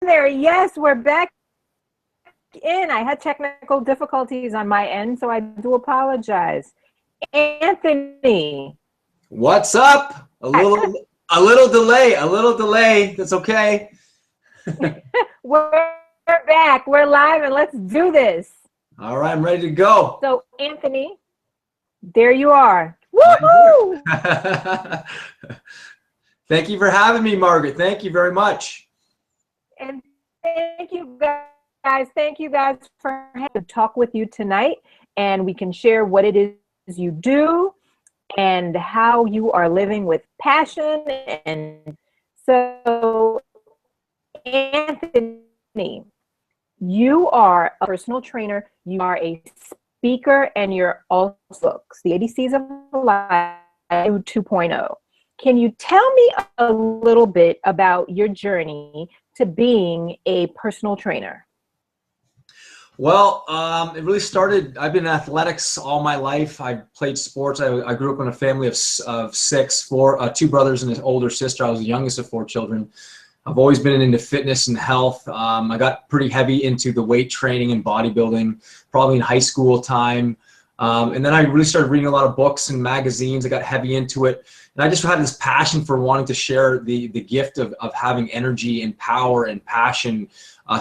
there. Yes, we're back in. I had technical difficulties on my end, so I do apologize. Anthony. What's up? A little delay. That's okay. We're back. We're live, and let's do this. All right, I'm ready to go. So, Anthony, there you are. Woohoo! Thank you for having me, Margaret. Thank you very much. And thank you guys. Thank you guys for having to talk with you tonight, and we can share what it is you do and how you are living with passion. And so, Anthony, you are a personal trainer, you are a speaker, and you're also books, The ABCs of Life 2.0. Can you tell me a little bit about your journey to being a personal trainer? Well, it really started, I've been in athletics all my life. I played sports. I grew up in a family of six, two brothers and an older sister. I was the youngest of four children. I've always been into fitness and health. I got pretty heavy into the weight training and bodybuilding, probably in high school time. And then I really started reading a lot of books and magazines. I got heavy into it. And I just had this passion for wanting to share the gift of having energy and power and passion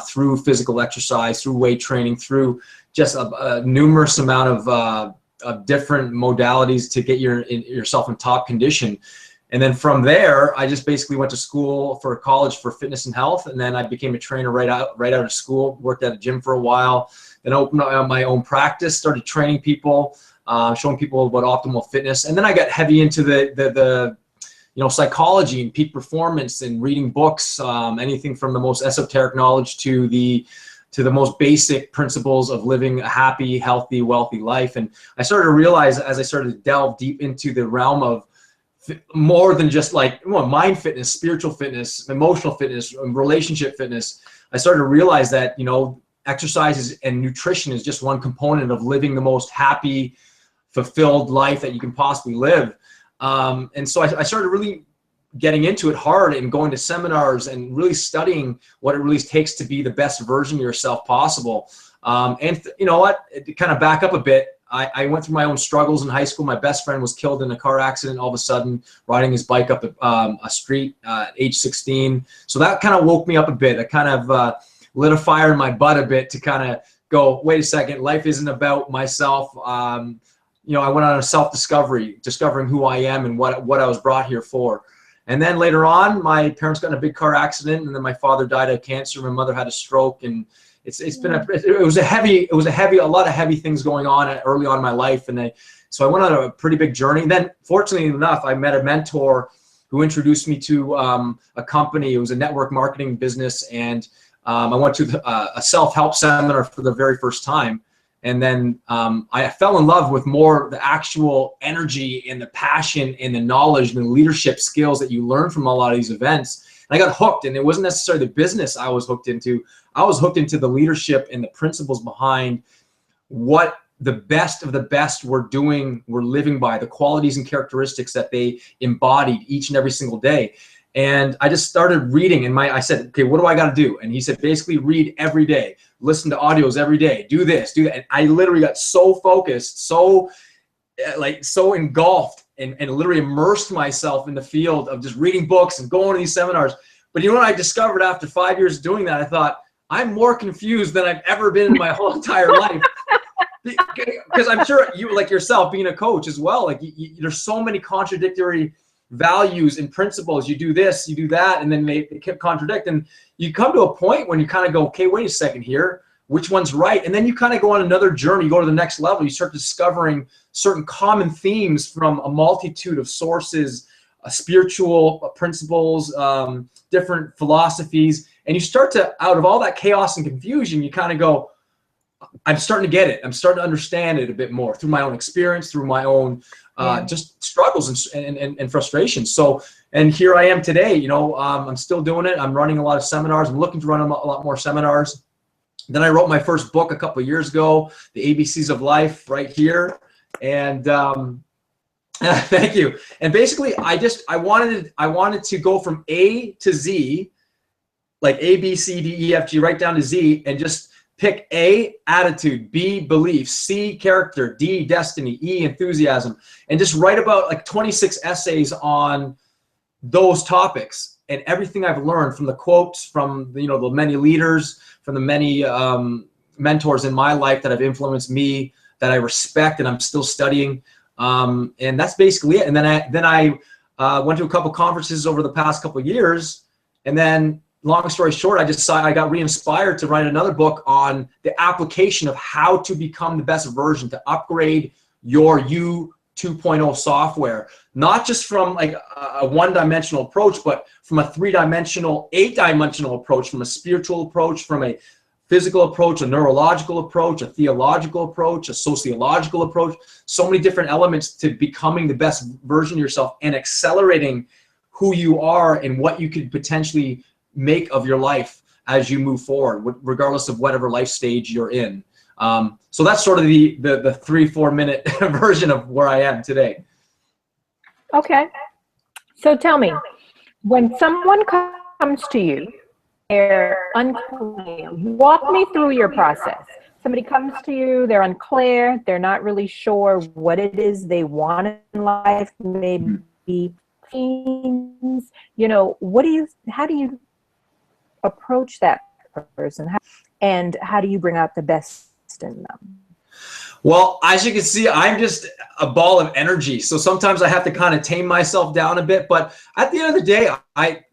through physical exercise, through weight training, through just a numerous amount of different modalities to get yourself in top condition. And then from there, I just basically went to school for college for fitness and health. And then I became a trainer right out of school, worked at a gym for a while, then opened up my own practice, started training people, showing people about optimal fitness. And then I got heavy into the psychology and peak performance and reading books, anything from the most esoteric knowledge to the most basic principles of living a happy, healthy, wealthy life. And I started to realize as I started to delve deep into the realm of more than just like mind fitness, spiritual fitness, emotional fitness, relationship fitness, I started to realize that, exercise and nutrition is just one component of living the most happy, fulfilled life that you can possibly live. And so I started really getting into it hard and going to seminars and really studying what it really takes to be the best version of yourself possible. And you know what, to kind of back up a bit, I went through my own struggles in high school. My best friend was killed in a car accident all of a sudden, riding his bike up a street at age 16. So that kind of woke me up a bit. That kind of lit a fire in my butt a bit to kind of go, wait a second, life isn't about myself. I went on a self-discovery, discovering who I am and what I was brought here for. And then later on, my parents got in a big car accident, and then my father died of cancer. My mother had a stroke, and it was a lot of heavy things going on early on in my life. And so I went on a pretty big journey. And then fortunately enough, I met a mentor who introduced me to a company. It was a network marketing business. And I went to a self-help seminar for the very first time. And then I fell in love with more the actual energy and the passion and the knowledge and the leadership skills that you learn from a lot of these events. And I got hooked, and it wasn't necessarily the business I was hooked into. I was hooked into the leadership and the principles behind what the best of the best were living by, the qualities and characteristics that they embodied each and every single day. And I just started reading, and I said, okay, what do I got to do? And he said, basically read every day, listen to audios every day, do this, do that. And I literally got so focused, so engulfed, and literally immersed myself in the field of just reading books and going to these seminars. But you know what I discovered after 5 years of doing that? I thought, I'm more confused than I've ever been in my whole entire life. Because I'm sure you, like yourself, being a coach as well, like there's so many contradictory values and principles. You do this, you do that, and then they contradict. And you come to a point when you kind of go, okay, wait a second here, which one's right? And then you kind of go on another journey, you go to the next level, you start discovering certain common themes from a multitude of sources, spiritual principles, different philosophies. And you start to, out of all that chaos and confusion, you kind of go, I'm starting to get it. I'm starting to understand it a bit more through my own experience, through my own just struggles and frustrations. So, and here I am today, I'm still doing it. I'm running a lot of seminars. I'm looking to run a lot more seminars. Then I wrote my first book a couple of years ago, The ABCs of Life, right here. And thank you. And basically I wanted to go from A to Z, like A, B, C, D, E, F, G, right down to Z, and just pick A, attitude, B, belief, C, character, D, destiny, E, enthusiasm, and just write about like 26 essays on those topics. And everything I've learned from the quotes, from the many leaders, from the many mentors in my life that have influenced me, that I respect and I'm still studying. And that's basically it. And then I went to a couple conferences over the past couple of years, and then long story short, I got re-inspired to write another book on the application of how to become the best version, to upgrade your you 2.0 software, not just from like a one-dimensional approach, but from a 3-dimensional, 8-dimensional approach, from a spiritual approach, from a physical approach, a neurological approach, a theological approach, a sociological approach, so many different elements to becoming the best version of yourself and accelerating who you are and what you could potentially make of your life as you move forward, regardless of whatever life stage you're in. So that's sort of the 3-4 minute version of where I am today. Okay. So tell me, when someone comes to you, they're unclear, walk me through your process. Somebody comes to you, they're unclear, they're not really sure what it is they want in life, maybe teens, how do you approach that person, and how do you bring out the best in them? Well, as you can see, I'm just a ball of energy. So sometimes I have to kind of tame myself down a bit. But at the end of the day,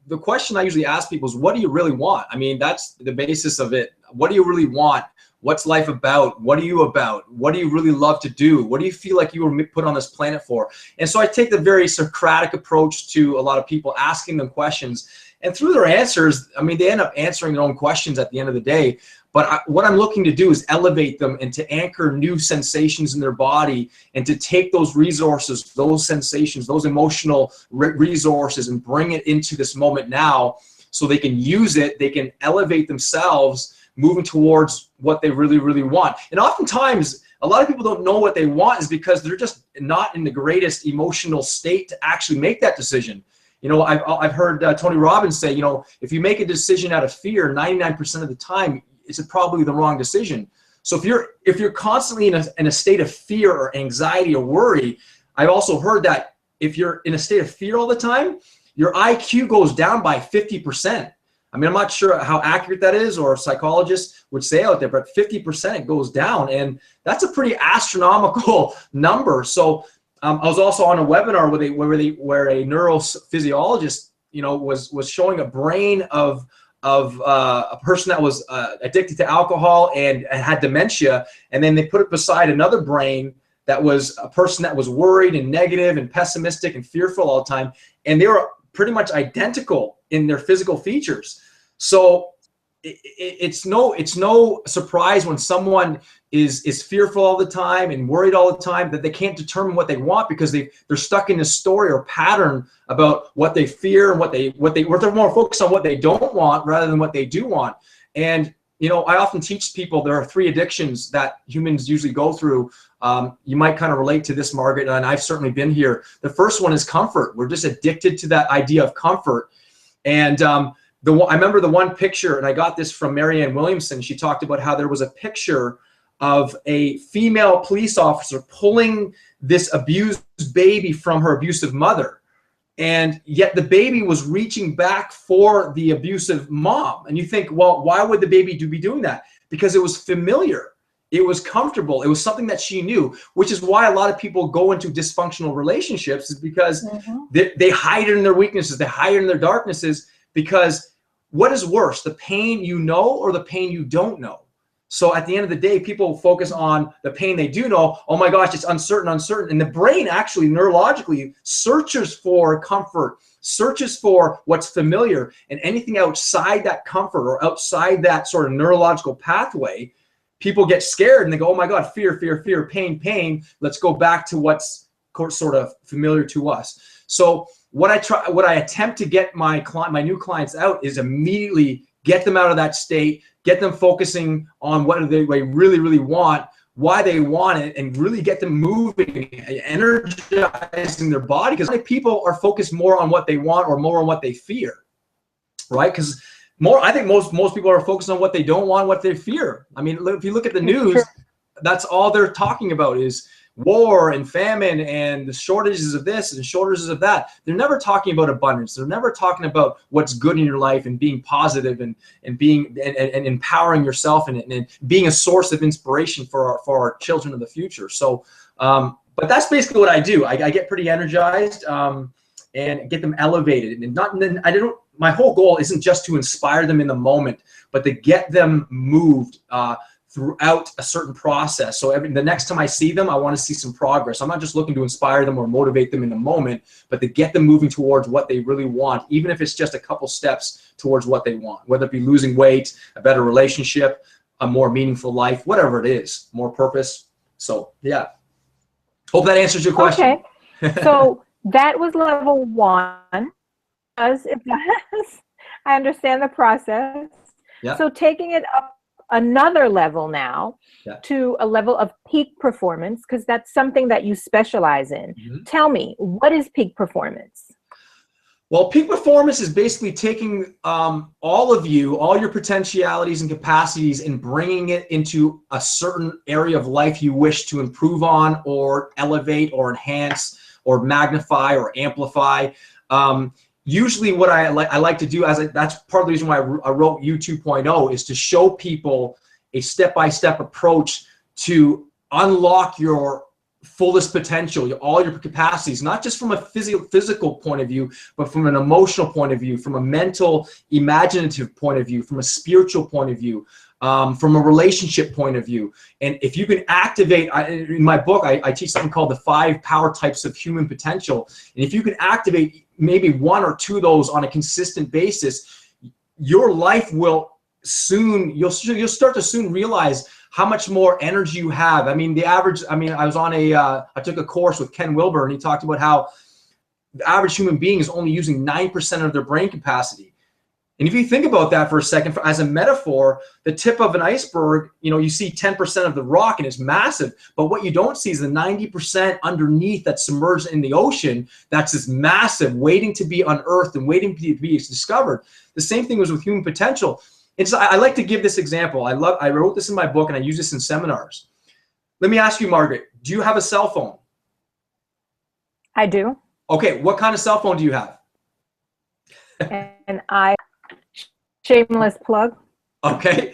the question I usually ask people is, what do you really want? I mean, that's the basis of it. What do you really want? What's life about? What are you about? What do you really love to do? What do you feel like you were put on this planet for? And so I take the very Socratic approach to a lot of people, asking them questions. And through their answers, I mean, they end up answering their own questions at the end of the day. But what I'm looking to do is elevate them and to anchor new sensations in their body, and to take those resources, those sensations, those emotional resources, and bring it into this moment now, so they can use it, they can elevate themselves, moving towards what they really, really want. And oftentimes, a lot of people don't know what they want is because they're just not in the greatest emotional state to actually make that decision. I've heard Tony Robbins say, if you make a decision out of fear, 99% of the time, it's probably the wrong decision. So if you're constantly in a state of fear or anxiety or worry, I've also heard that if you're in a state of fear all the time, your IQ goes down by 50%. I mean, I'm not sure how accurate that is, or psychologists would say out there, but 50% goes down, and that's a pretty astronomical number. So I was also on a webinar where a neurophysiologist, was showing a brain of a person that was addicted to alcohol and had dementia, and then they put it beside another brain that was a person that was worried and negative and pessimistic and fearful all the time, and they were pretty much identical in their physical features. So it's no surprise when someone is fearful all the time and worried all the time that they can't determine what they want, because they're stuck in a story or pattern about what they fear and what they're more focused on what they don't want rather than what they do want. And I often teach people there are 3 addictions that humans usually go through. You might kind of relate to this, Margaret, and I've certainly been here. The first one is comfort. We're just addicted to that idea of comfort. And I remember the one picture, and I got this from Marianne Williamson. She talked about how there was a picture of a female police officer pulling this abused baby from her abusive mother. And yet the baby was reaching back for the abusive mom. And you think, well, why would the baby be doing that? Because it was familiar. It was comfortable. It was something that she knew, which is why a lot of people go into dysfunctional relationships, is because they hide it in their weaknesses. They hide it in their darknesses, because what is worse, the pain you know or the pain you don't know? So at the end of the day, people focus on the pain they do know. Oh my gosh, it's uncertain. And the brain actually neurologically searches for comfort, searches for what's familiar, and anything outside that comfort or outside that sort of neurological pathway, people get scared and they go, oh my God, fear, fear, fear, pain, pain. Let's go back to what's sort of familiar to us. So what I attempt to get my new clients out is immediately get them out of that state, get them focusing on what they really, really want, why they want it, and really get them moving, energizing their body. Because people are focused more on what they want or more on what they fear, right? Because I think most people are focused on what they don't want, what they fear. I mean, if you look at the news, that's all they're talking about is war and famine and the shortages of this and shortages of that. They're never talking about abundance. They're never talking about what's good in your life and being positive and being and empowering yourself and being a source of inspiration for our children of the future. So, but that's basically what I do. I get pretty energized and get them elevated. And my whole goal isn't just to inspire them in the moment, but to get them moved throughout a certain process. So the next time I see them, I want to see some progress. I'm not just looking to inspire them or motivate them in the moment, but to get them moving towards what they really want, even if it's just a couple steps towards what they want, whether it be losing weight, a better relationship, a more meaningful life, whatever it is, more purpose. So yeah, hope that answers your question. Okay, so that was level 1. As it does, I understand the process. Yeah. So taking it up another level now to a level of peak performance, because that's something that you specialize in. Mm-hmm. Tell me, what is peak performance? Well, peak performance is basically taking all your potentialities and capacities and bringing it into a certain area of life you wish to improve on or elevate or enhance or magnify or amplify. Usually what I like to do, that's part of the reason why I wrote You 2.0, is to show people a step-by-step approach to unlock your fullest potential, all your capacities, not just from a physical point of view, but from an emotional point of view, from a mental, imaginative point of view, from a spiritual point of view, from a relationship point of view. And if you can activate, in my book, I teach something called the 5 power types of human potential. And if you can activate maybe 1 or 2 of those on a consistent basis, your life will soon, you'll start to soon realize how much more energy you have. I mean, I was on I took a course with Ken Wilber, and he talked about how the average human being is only using 9% of their brain capacity. And if you think about that for a second, as a metaphor, the tip of an iceberg, you see 10% of the rock and it's massive, but what you don't see is the 90% underneath that's submerged in the ocean. That's this massive, waiting to be unearthed and waiting to be discovered. The same thing was with human potential. I like to give this example. I wrote this in my book and I use this in seminars. Let me ask you, Margaret, do you have a cell phone? I do. Okay, what kind of cell phone do you have? And shameless plug. Okay.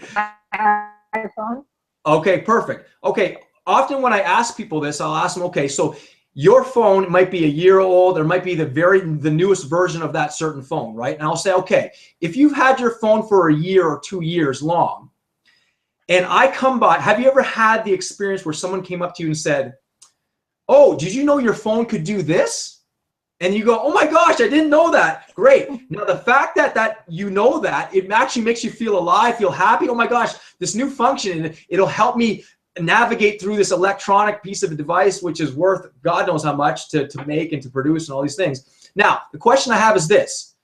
iPhone. Okay, perfect. Okay, often when I ask people this, I'll ask them, okay, so your phone might be a year old, or might be the newest version of that certain phone, right? And I'll say, okay, if you've had your phone for a year or 2 years long, and I come by, have you ever had the experience where someone came up to you and said, oh, did you know your phone could do this? And you go, oh my gosh, I didn't know that. Great. Now the fact that you know that, it actually makes you feel alive, feel happy. Oh my gosh, this new function, it'll help me navigate through this electronic piece of a device, which is worth God knows how much to make and to produce and all these things. Now, the question I have is this: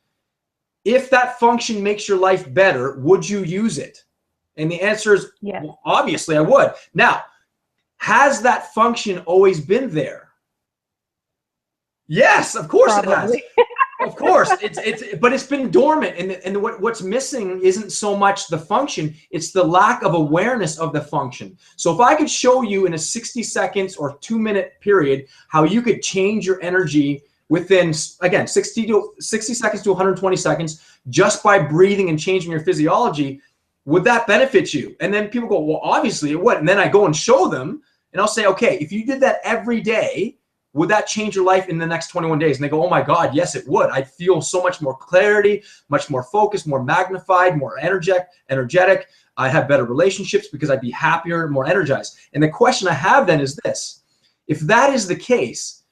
if that function makes your life better, would you use it? And the answer is, yes. Well, obviously I would. Now, has that function always been there? Yes, of course. Probably. It has. Of course, but it's been dormant, and what's missing isn't so much the function; it's the lack of awareness of the function. So if I could show you in a 60 seconds or 2-minute period how you could change your energy within, again, 60 seconds to 120 seconds just by breathing and changing your physiology, would that benefit you? And then people go, well, obviously it would. And then I go and show them, and I'll say, okay, if you did that every day, would that change your life in the next 21 days? And they go, oh my God, yes, it would. I'd feel so much more clarity, much more focused, more magnified, more energetic. I have better relationships because I'd be happier, more energized. And the question I have then is this: if that is the case,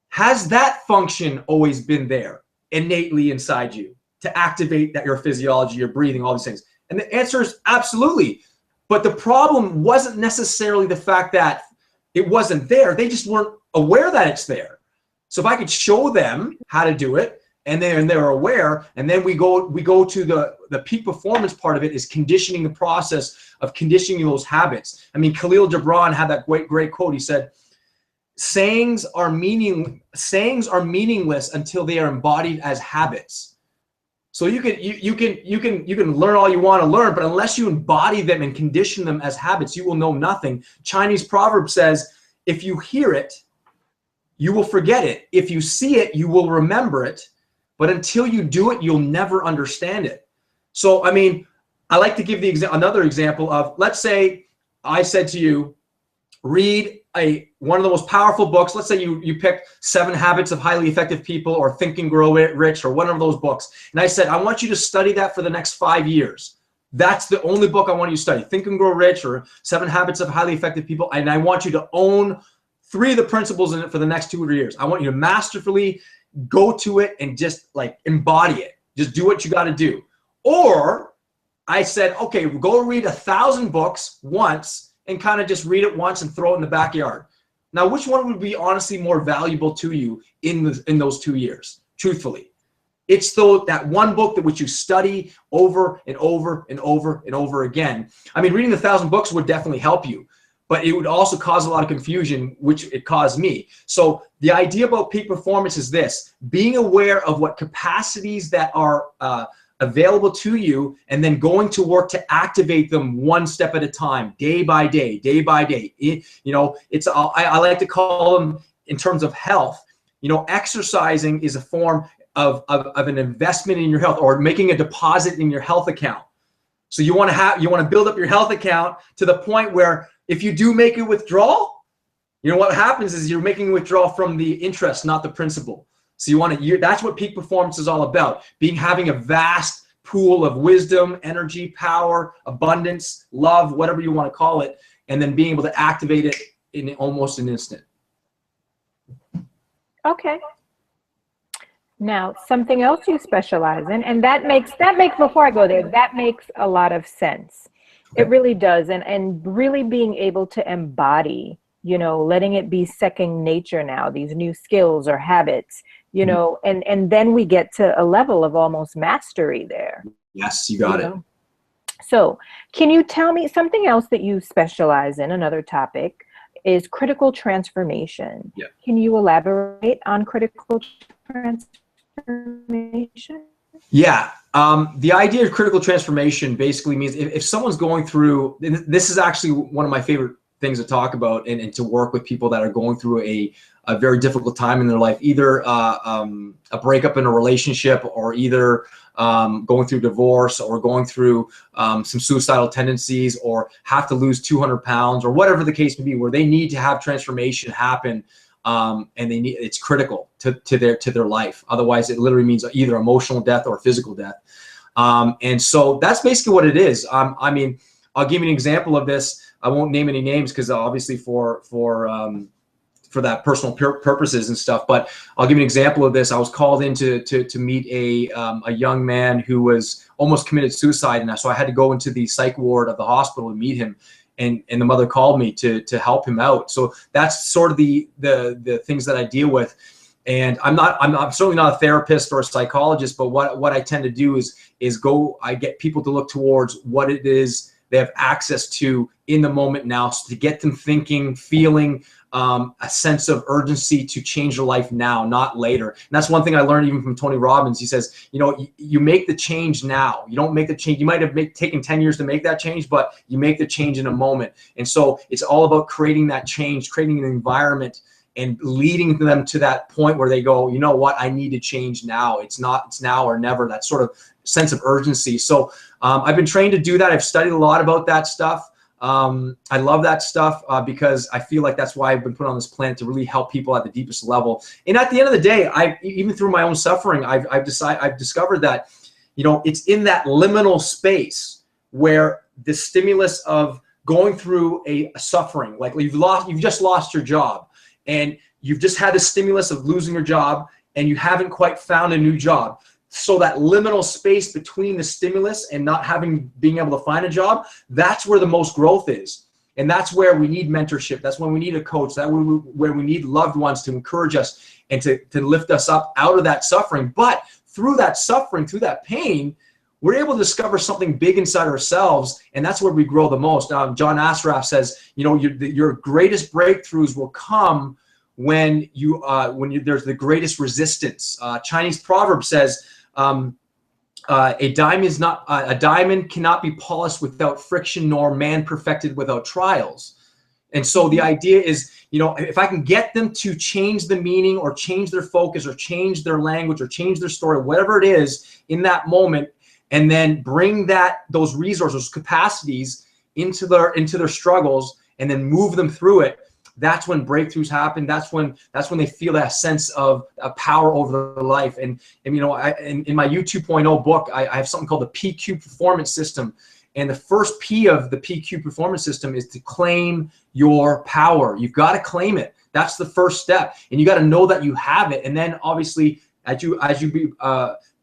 has that function always been there innately inside you to activate your physiology, your breathing, all these things? And the answer is absolutely. But the problem wasn't necessarily the fact that it wasn't there. They just weren't aware that it's there. So if I could show them how to do it, and they're aware, and then we go to the peak performance part of it, is conditioning, the process of conditioning those habits. I mean, Khalil Gibran had that great quote. He said, sayings are meaningless until they are embodied as habits. So you can learn all you want to learn, but unless you embody them and condition them as habits, you will know nothing. Chinese proverb says, if you hear it, you will forget it. If you see it, you will remember it. But until you do it, you'll never understand it. So, I mean, I like to give another example of, let's say I said to you, read one of the most powerful books. Let's say you picked 7 Habits of Highly Effective People or Think and Grow Rich or one of those books. And I said, I want you to study that for the next 5 years. That's the only book I want you to study, Think and Grow Rich or 7 Habits of Highly Effective People. And I want you to own 3 of the principles in it for the next 2 years. I want you to masterfully go to it and just like embody it. Just do what you got to do. Or I said, okay, go read 1,000 books once and kind of just read it once and throw it in the backyard. Now, which one would be honestly more valuable to you in those 2 years? Truthfully, it's that one book that which you study over and over and over and over again. I mean, reading 1,000 books would definitely help you, but it would also cause a lot of confusion, which it caused me. So the idea about peak performance is this: being aware of what capacities that are available to you, and then going to work to activate them one step at a time, day by day, day by day. I like to call them, in terms of health, exercising is a form of an investment in your health, or making a deposit in your health account. So you want to build up your health account to the point where if you do make a withdrawal, what happens is you're making a withdrawal from the interest, not the principal. So that's what peak performance is all about, having a vast pool of wisdom, energy, power, abundance, love, whatever you want to call it, and then being able to activate it in almost an instant. Okay. Now, something else you specialize in, and that makes, before I go there, that makes a lot of sense. Okay. It really does. And really being able to embody, letting it be second nature now, these new skills or habits, and then we get to a level of almost mastery there. Yes, you got it. So can you tell me something else that you specialize in? Another topic is critical transformation. Yeah. Can you elaborate on critical transformation? Yeah. The idea of critical transformation basically means if someone's going through, this is actually one of my favorite things to talk about and to work with people that are going through a very difficult time in their life, either a breakup in a relationship, or either going through divorce, or going through some suicidal tendencies, or have to lose 200 pounds, or whatever the case may be, where they need to have transformation happen, and it's critical to their life. Otherwise, it literally means either emotional death or physical death. And so that's basically what it is. I mean, I'll give you an example of this. I won't name any names because obviously for that personal purposes and stuff, but I'll give you an example of this. I was called in to meet a young man who was almost committed suicide, and so I had to go into the psych ward of the hospital and meet him, and the mother called me to help him out. So that's sort of the things that I deal with. And I'm certainly not a therapist or a psychologist, but what I tend to do is I get people to look towards what it is they have access to in the moment now, so to get them thinking, feeling a sense of urgency to change their life now, not later. And that's one thing I learned even from Tony Robbins. He says, you make the change now. You don't make the change. You might have taken 10 years to make that change, but you make the change in a moment. And so it's all about creating that change, creating an environment, and leading them to that point where they go, you know what, I need to change now. It's now or never, that sort of sense of urgency. So I've been trained to do that. I've studied a lot about that stuff. I love that stuff because I feel like that's why I've been put on this planet, to really help people at the deepest level. And at the end of the day, even through my own suffering, I've discovered that, it's in that liminal space where the stimulus of going through a suffering, like you've just lost your job, and you've just had the stimulus of losing your job, and you haven't quite found a new job. So that liminal space between the stimulus and not being able to find a job, that's where the most growth is. And that's where we need mentorship. That's when we need a coach. That's where we need loved ones to encourage us and to lift us up out of that suffering. But through that suffering, through that pain, we're able to discover something big inside ourselves, and that's where we grow the most. John Asraf says, your greatest breakthroughs will come when there's the greatest resistance. Chinese proverb says, a diamond cannot be polished without friction, nor man perfected without trials. And so the idea is, you know, if I can get them to change the meaning or change their focus or change their language or change their story, whatever it is in that moment, and then bring those resources, capacities into their struggles, and then move them through it, that's when breakthroughs happen. That's when they feel that sense of power over their life. And you know, in my U 2.0 book, I have something called the PQ performance system. And the first P of the PQ performance system is to claim your power. You've got to claim it. That's the first step. And you got to know that you have it. And then obviously, as you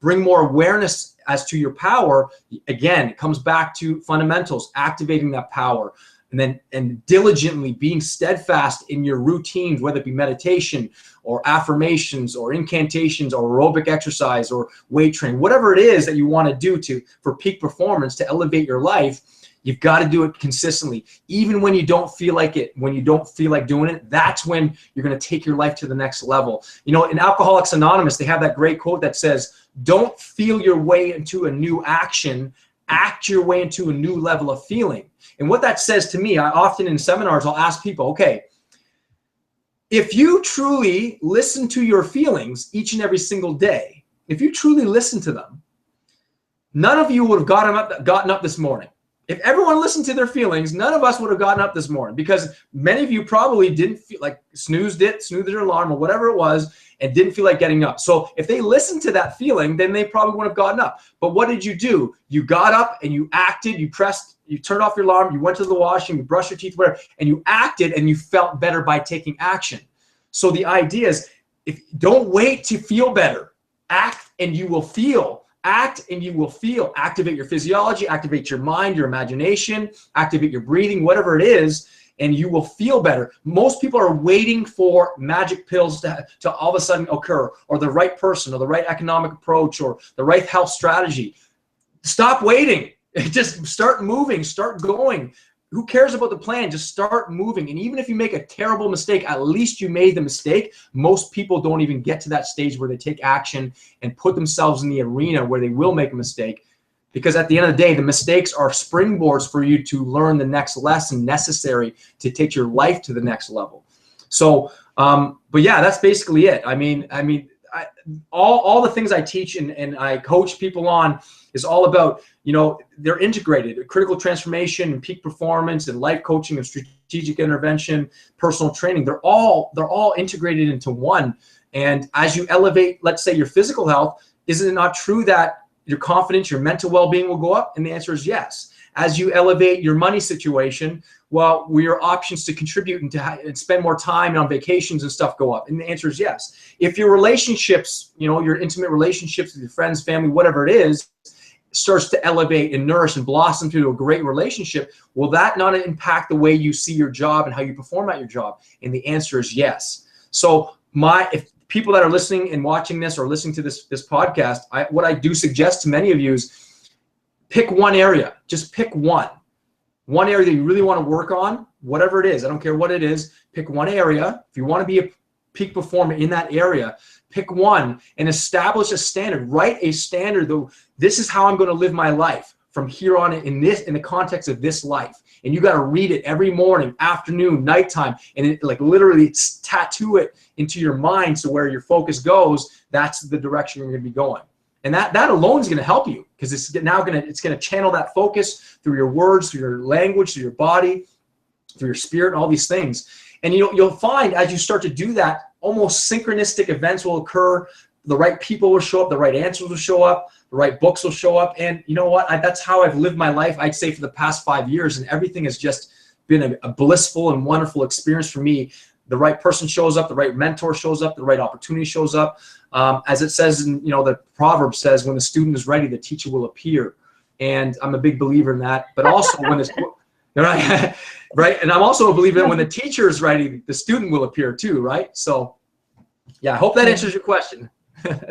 bring more awareness as to your power, again, it comes back to fundamentals, activating that power. And diligently being steadfast in your routines, whether it be meditation or affirmations or incantations or aerobic exercise or weight training, whatever it is that you want to do for peak performance to elevate your life, you've got to do it consistently. Even when you don't feel like it, when you don't feel like doing it, that's when you're going to take your life to the next level. You know, in Alcoholics Anonymous, they have that great quote that says, "Don't feel your way into a new action, act your way into a new level of feeling." And what that says to me, I often in seminars, I'll ask people, okay, if you truly listen to your feelings each and every single day, if you truly listen to them, none of you would have gotten up this morning. If everyone listened to their feelings, none of us would have gotten up this morning, because many of you probably didn't feel like snoozed their alarm or whatever it was, and didn't feel like getting up. So if they listened to that feeling, then they probably wouldn't have gotten up. But what did you do? You got up and you acted, you turned off your alarm, you went to the washroom, you brushed your teeth, whatever, and you acted, and you felt better by taking action. So the idea is, don't wait to feel better. Act and you will feel. Act and you will feel. Activate your physiology, activate your mind, your imagination, activate your breathing, whatever it is, and you will feel better. Most people are waiting for magic pills to all of a sudden occur, or the right person, or the right economic approach, or the right health strategy. Stop waiting. Just start moving, start going. Who cares about the plan? Just start moving. And even if you make a terrible mistake, at least you made the mistake. Most people don't even get to that stage where they take action and put themselves in the arena where they will make a mistake. Because at the end of the day, the mistakes are springboards for you to learn the next lesson necessary to take your life to the next level. So, but yeah, that's basically it. I mean, all the things I teach and I coach people on is all about, you know, they're integrated. Critical transformation and peak performance and life coaching and strategic intervention, personal training, they're all integrated into one. And as you elevate, let's say, your physical health, is it not true that your confidence, your mental well-being will go up? And the answer is yes. As you elevate your money situation, well, will your options to contribute and spend more time on vacations and stuff go up? And the answer is yes. If your relationships, you know, your intimate relationships with your friends, family, whatever it is, starts to elevate and nourish and blossom to a great relationship, will that not impact the way you see your job and how you perform at your job? And the answer is yes. So if people that are listening and watching this or listening to this podcast, what I do suggest to many of you is pick one area. Just pick one area that you really want to work on, whatever it is. I don't care what it is. Pick one area. If you want to be a peak performer in that area, pick one and establish a standard. Write a standard, though. This is how I'm going to live my life from here on in the context of this life. And you got to read it every morning, afternoon, nighttime, and literally tattoo it into your mind, so where your focus goes, that's the direction you're going to be going. And that alone is going to help you, because it's going to channel that focus through your words, through your language, through your body, through your spirit, and all these things. And you'll find as you start to do that, almost synchronistic events will occur. The right people will show up, the right answers will show up, the right books will show up. And you know what? That's how I've lived my life, I'd say, for the past 5 years. And everything has just been a blissful and wonderful experience for me. The right person shows up, the right mentor shows up, the right opportunity shows up. As it says in, the proverb says, when the student is ready, the teacher will appear. And I'm a big believer in that. But also when it's right, right. And I'm also a believer that when the teacher is ready, the student will appear too, right? So yeah, I hope that answers your question.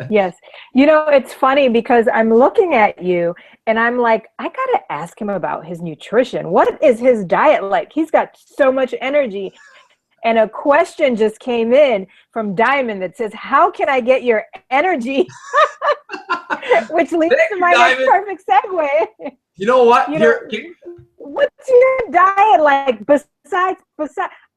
Yes. It's funny because I'm looking at you and I'm like, I got to ask him about his nutrition. What is his diet like? He's got so much energy. And a question just came in from Diamond that says, how can I get your energy? Which leads to my next perfect segue. You know what? What's your diet like besides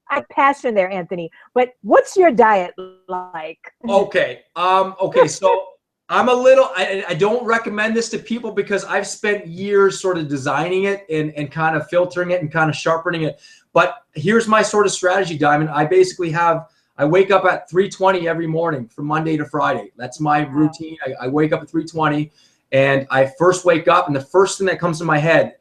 I passion there, Anthony, but what's your diet like? Okay. Okay. So I'm a little, I don't recommend this to people because I've spent years sort of designing it and kind of filtering it and kind of sharpening it. But here's my sort of strategy, Diamond. I basically I wake up at 3:20 every morning from Monday to Friday. That's my routine. I wake up at 3:20 and I first wake up and the first thing that comes to my head,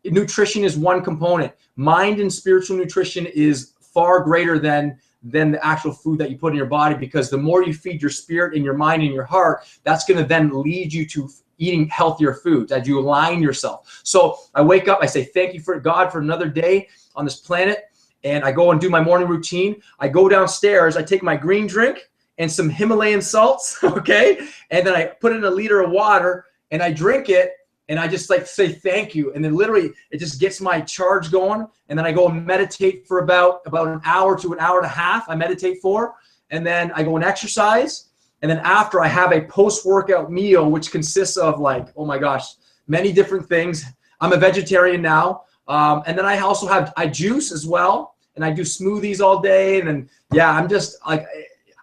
nutrition is one component. Mind and spiritual nutrition is far greater than the actual food that you put in your body, because the more you feed your spirit and your mind and your heart, that's going to then lead you to eating healthier foods as you align yourself. So I wake up, I say, thank you for God for another day on this planet. And I go and do my morning routine. I go downstairs, I take my green drink and some Himalayan salts, okay? And then I put in a liter of water and I drink it. And I just like say thank you. And then literally it just gets my charge going. And then I go and meditate for about an hour to an hour and a half. I meditate for, and then I go and exercise. And then after, I have a post-workout meal, which consists of like, oh my gosh, many different things. I'm a vegetarian now. And then I also I juice as well. And I do smoothies all day. And then, yeah, I'm just like,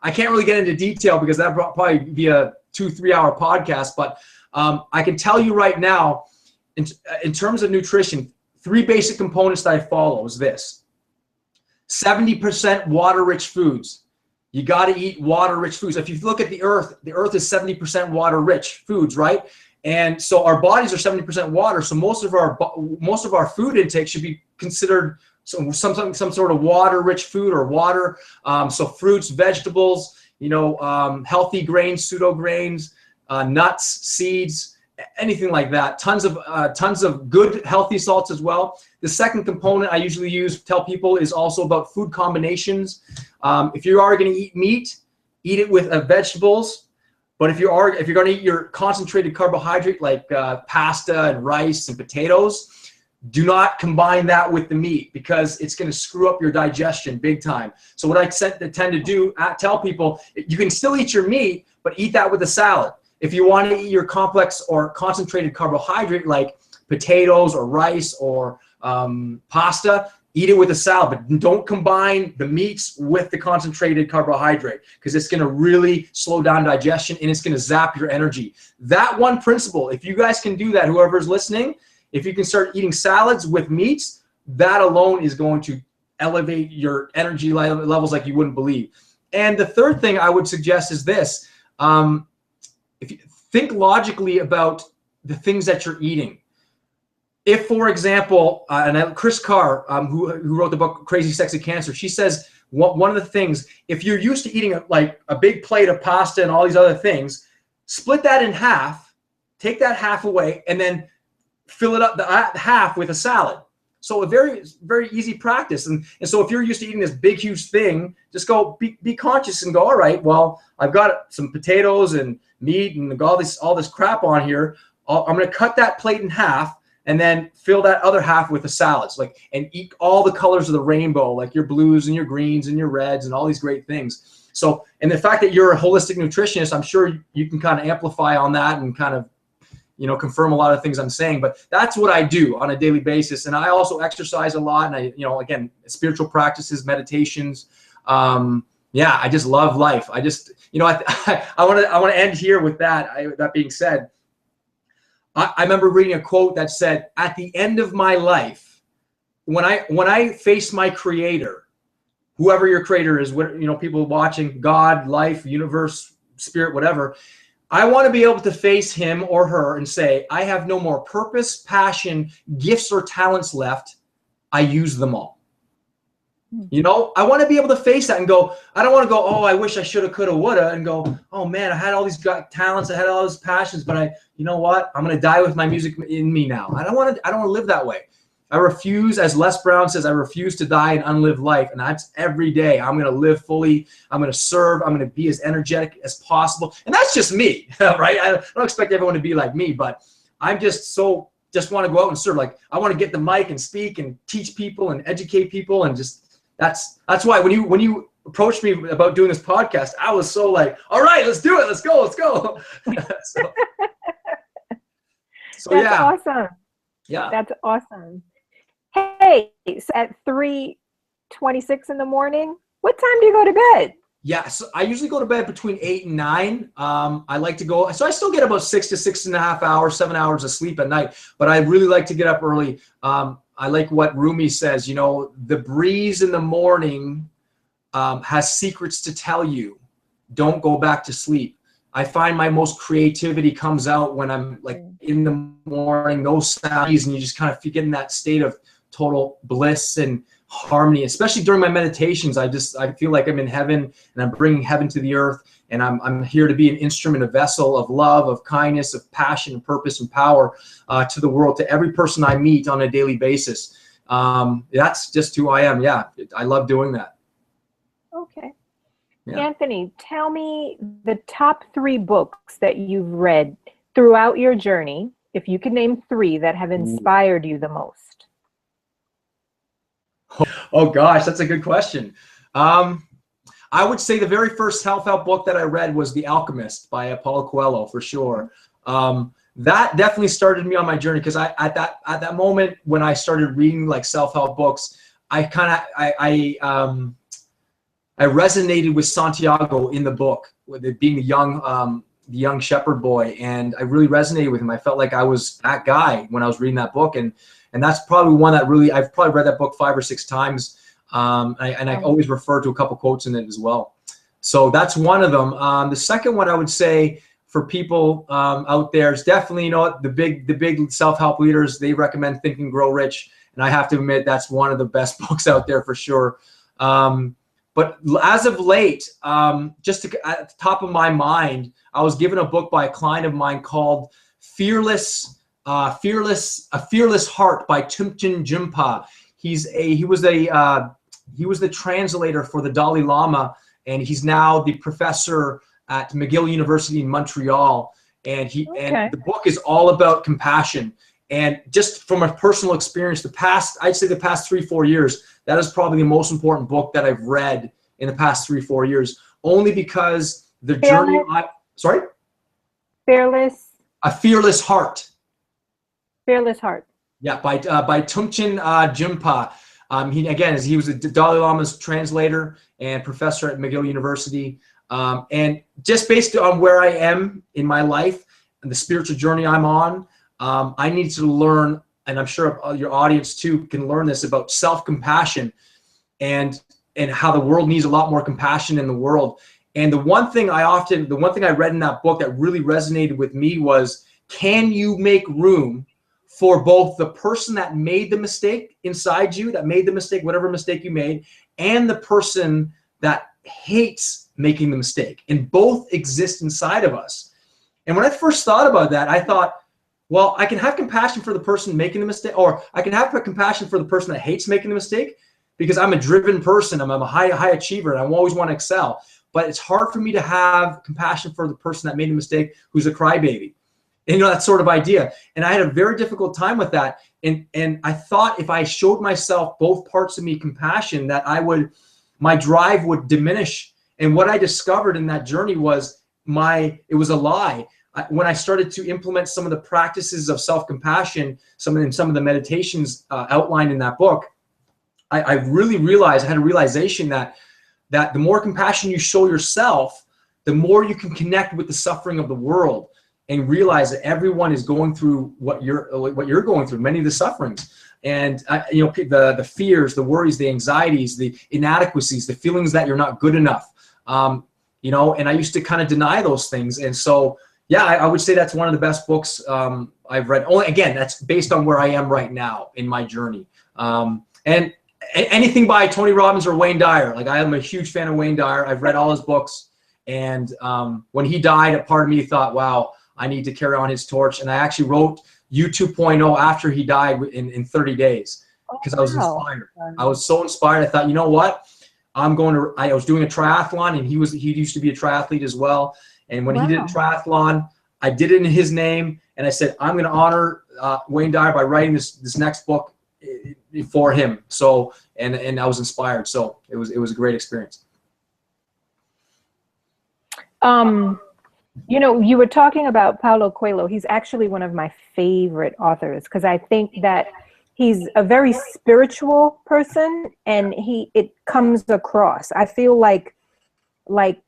I can't really get into detail because that'd probably be a 2-3 hour podcast. But I can tell you right now, in terms of nutrition, 3 basic components that I follow is this. 70% water-rich foods. You got to eat water-rich foods. If you look at the earth is 70% water-rich foods, right? And so our bodies are 70% water. So most of our food intake should be considered some sort of water-rich food or water. So fruits, vegetables, healthy grains, pseudo grains, nuts, seeds, anything like that. Tons of good healthy salts as well. The second component I usually tell people is also about food combinations. If you are going to eat meat, eat it with vegetables. But if you're going to eat your concentrated carbohydrate like pasta and rice and potatoes, do not combine that with the meat because it's going to screw up your digestion big time. So what I tend to do, tell people, you can still eat your meat, but eat that with a salad. If you want to eat your complex or concentrated carbohydrate like potatoes or rice or pasta, eat it with a salad, but don't combine the meats with the concentrated carbohydrate because it's going to really slow down digestion and it's going to zap your energy. That one principle, if you guys can do that, whoever's listening, if you can start eating salads with meats, that alone is going to elevate your energy levels like you wouldn't believe. And the third thing I would suggest is this. If you think logically about the things that you're eating. If, for example, Chris Carr, who wrote the book Crazy Sexy Cancer, she says one of the things, if you're used to eating like a big plate of pasta and all these other things, split that in half, take that half away, and then fill it up the half with a salad. So a very, very easy practice. And so if you're used to eating this big, huge thing, just go be conscious and go, all right, well, I've got some potatoes and meat and all this crap on here. I'm going to cut that plate in half and then fill that other half with the salads, and eat all the colors of the rainbow, like your blues and your greens and your reds and all these great things. So, and the fact that you're a holistic nutritionist, I'm sure you can kind of amplify on that and kind of, confirm a lot of things I'm saying, but that's what I do on a daily basis. And I also exercise a lot. And again, spiritual practices, meditations. I just love life. I just, I want to end here with that. That being said, I remember reading a quote that said, at the end of my life, when I face my creator, whoever your creator is, people watching, God, life, universe, spirit, whatever, I want to be able to face him or her and say, I have no more purpose, passion, gifts, or talents left. I use them all. I want to be able to face that and go, I don't want to go, oh, I wish I shoulda, coulda, woulda, and go, oh man, I had all these talents, I had all these passions, but you know what? I'm going to die with my music in me now. I don't want to live that way. I refuse, as Les Brown says, I refuse to die an unlived life. And that's every day. I'm going to live fully. I'm going to serve. I'm going to be as energetic as possible. And that's just me, right? I don't expect everyone to be like me, but I'm just want to go out and serve. Like I want to get the mic and speak and teach people and educate people. And just, that's why when approached me about doing this podcast, I was so like, all right, let's do it. Let's go. So That's yeah. awesome. Yeah. That's awesome. Hey, so at 3:26 in the morning, what time do you go to bed? Yeah, so I usually go to bed between 8 and 9. I like to go, so I still get about 6 to 6.5 hours, 7 hours of sleep at night, but I really like to get up early. I like what Rumi says, you know, the breeze in the morning has secrets to tell you. Don't go back to sleep. I find my most creativity comes out when I'm like in the morning, those sounds, and you just kind of get in that state of total bliss and harmony, especially during my meditations. I feel like I'm in heaven, and I'm bringing heaven to the earth, and I'm here to be an instrument, a vessel of love, of kindness, of passion and purpose and power to the world, to every person I meet on a daily basis. That's just who I am. Yeah, I love doing that. Okay. Yeah. Anthony, tell me the top 3 books that you've read throughout your journey, if you could name 3 that have inspired you the most. Oh gosh, that's a good question. I would say the very first self-help book that I read was The Alchemist by Paulo Coelho, for sure. That definitely started me on my journey, because at that moment when I started reading like self-help books, I resonated with Santiago in the book, with it being the young shepherd boy, and I really resonated with him. I felt like I was that guy when I was reading that book, and that's probably one that really, I've probably read that book 5 or 6 times, and I always refer to a couple quotes in it as well. So that's one of them. The second one I would say for people out there is definitely, you know, the big self-help leaders, they recommend Think and Grow Rich, and I have to admit that's one of the best books out there for sure. But as of late, just at the top of my mind, I was given a book by a client of mine called A Fearless Heart by Thupten Jinpa. He was the translator for the Dalai Lama, and he's now the professor at McGill University in Montreal. And and the book is all about compassion. And just from a personal experience, I'd say the past 3-4 years, that is probably the most important book that I've read in the past 3-4 years, only because the journey. A Fearless Heart. Fearless Heart. Yeah, by Thupten Jinpa. He was the Dalai Lama's translator and professor at McGill University. And just based on where I am in my life and the spiritual journey I'm on, I need to learn, and I'm sure your audience too can learn this, about self-compassion and how the world needs a lot more compassion in the world. And the one thing I read in that book that really resonated with me was, can you make room for both the person that made the mistake inside you, that made the mistake, whatever mistake you made, and the person that hates making the mistake? And both exist inside of us. And when I first thought about that, I thought, well, I can have compassion for the person making the mistake, or I can have compassion for the person that hates making the mistake, because I'm a driven person. I'm a high achiever, and I always want to excel. But it's hard for me to have compassion for the person that made the mistake, who's a crybaby. And, you know, that sort of idea. And I had a very difficult time with that. And I thought if I showed myself both parts of me compassion, that my drive would diminish. And what I discovered in that journey was it was a lie. When I started to implement some of the practices of self-compassion, some of the meditations outlined in that book, I really realized, I had a realization that the more compassion you show yourself, the more you can connect with the suffering of the world, and realize that everyone is going through what you're going through, many of the sufferings. And the fears, the worries, the anxieties, the inadequacies, the feelings that you're not good enough. And I used to kind of deny those things. And so, yeah, I would say that's one of the best books I've read. Only, again, that's based on where I am right now in my journey. And anything by Tony Robbins or Wayne Dyer. Like, I am a huge fan of Wayne Dyer. I've read all his books. And when he died, a part of me thought, wow, I need to carry on his torch. And I actually wrote U 2.0 after he died in 30 days because I was inspired. I was so inspired. I thought, you know what? I was doing a triathlon, and he used to be a triathlete as well. And when he did a triathlon, I did it in his name. And I said, I'm going to honor Wayne Dyer by writing this next book for him. So, and I was inspired. So it was a great experience. You know, you were talking about Paulo Coelho. He's actually one of my favorite authors because I think that he's a very spiritual person, and it comes across. I feel like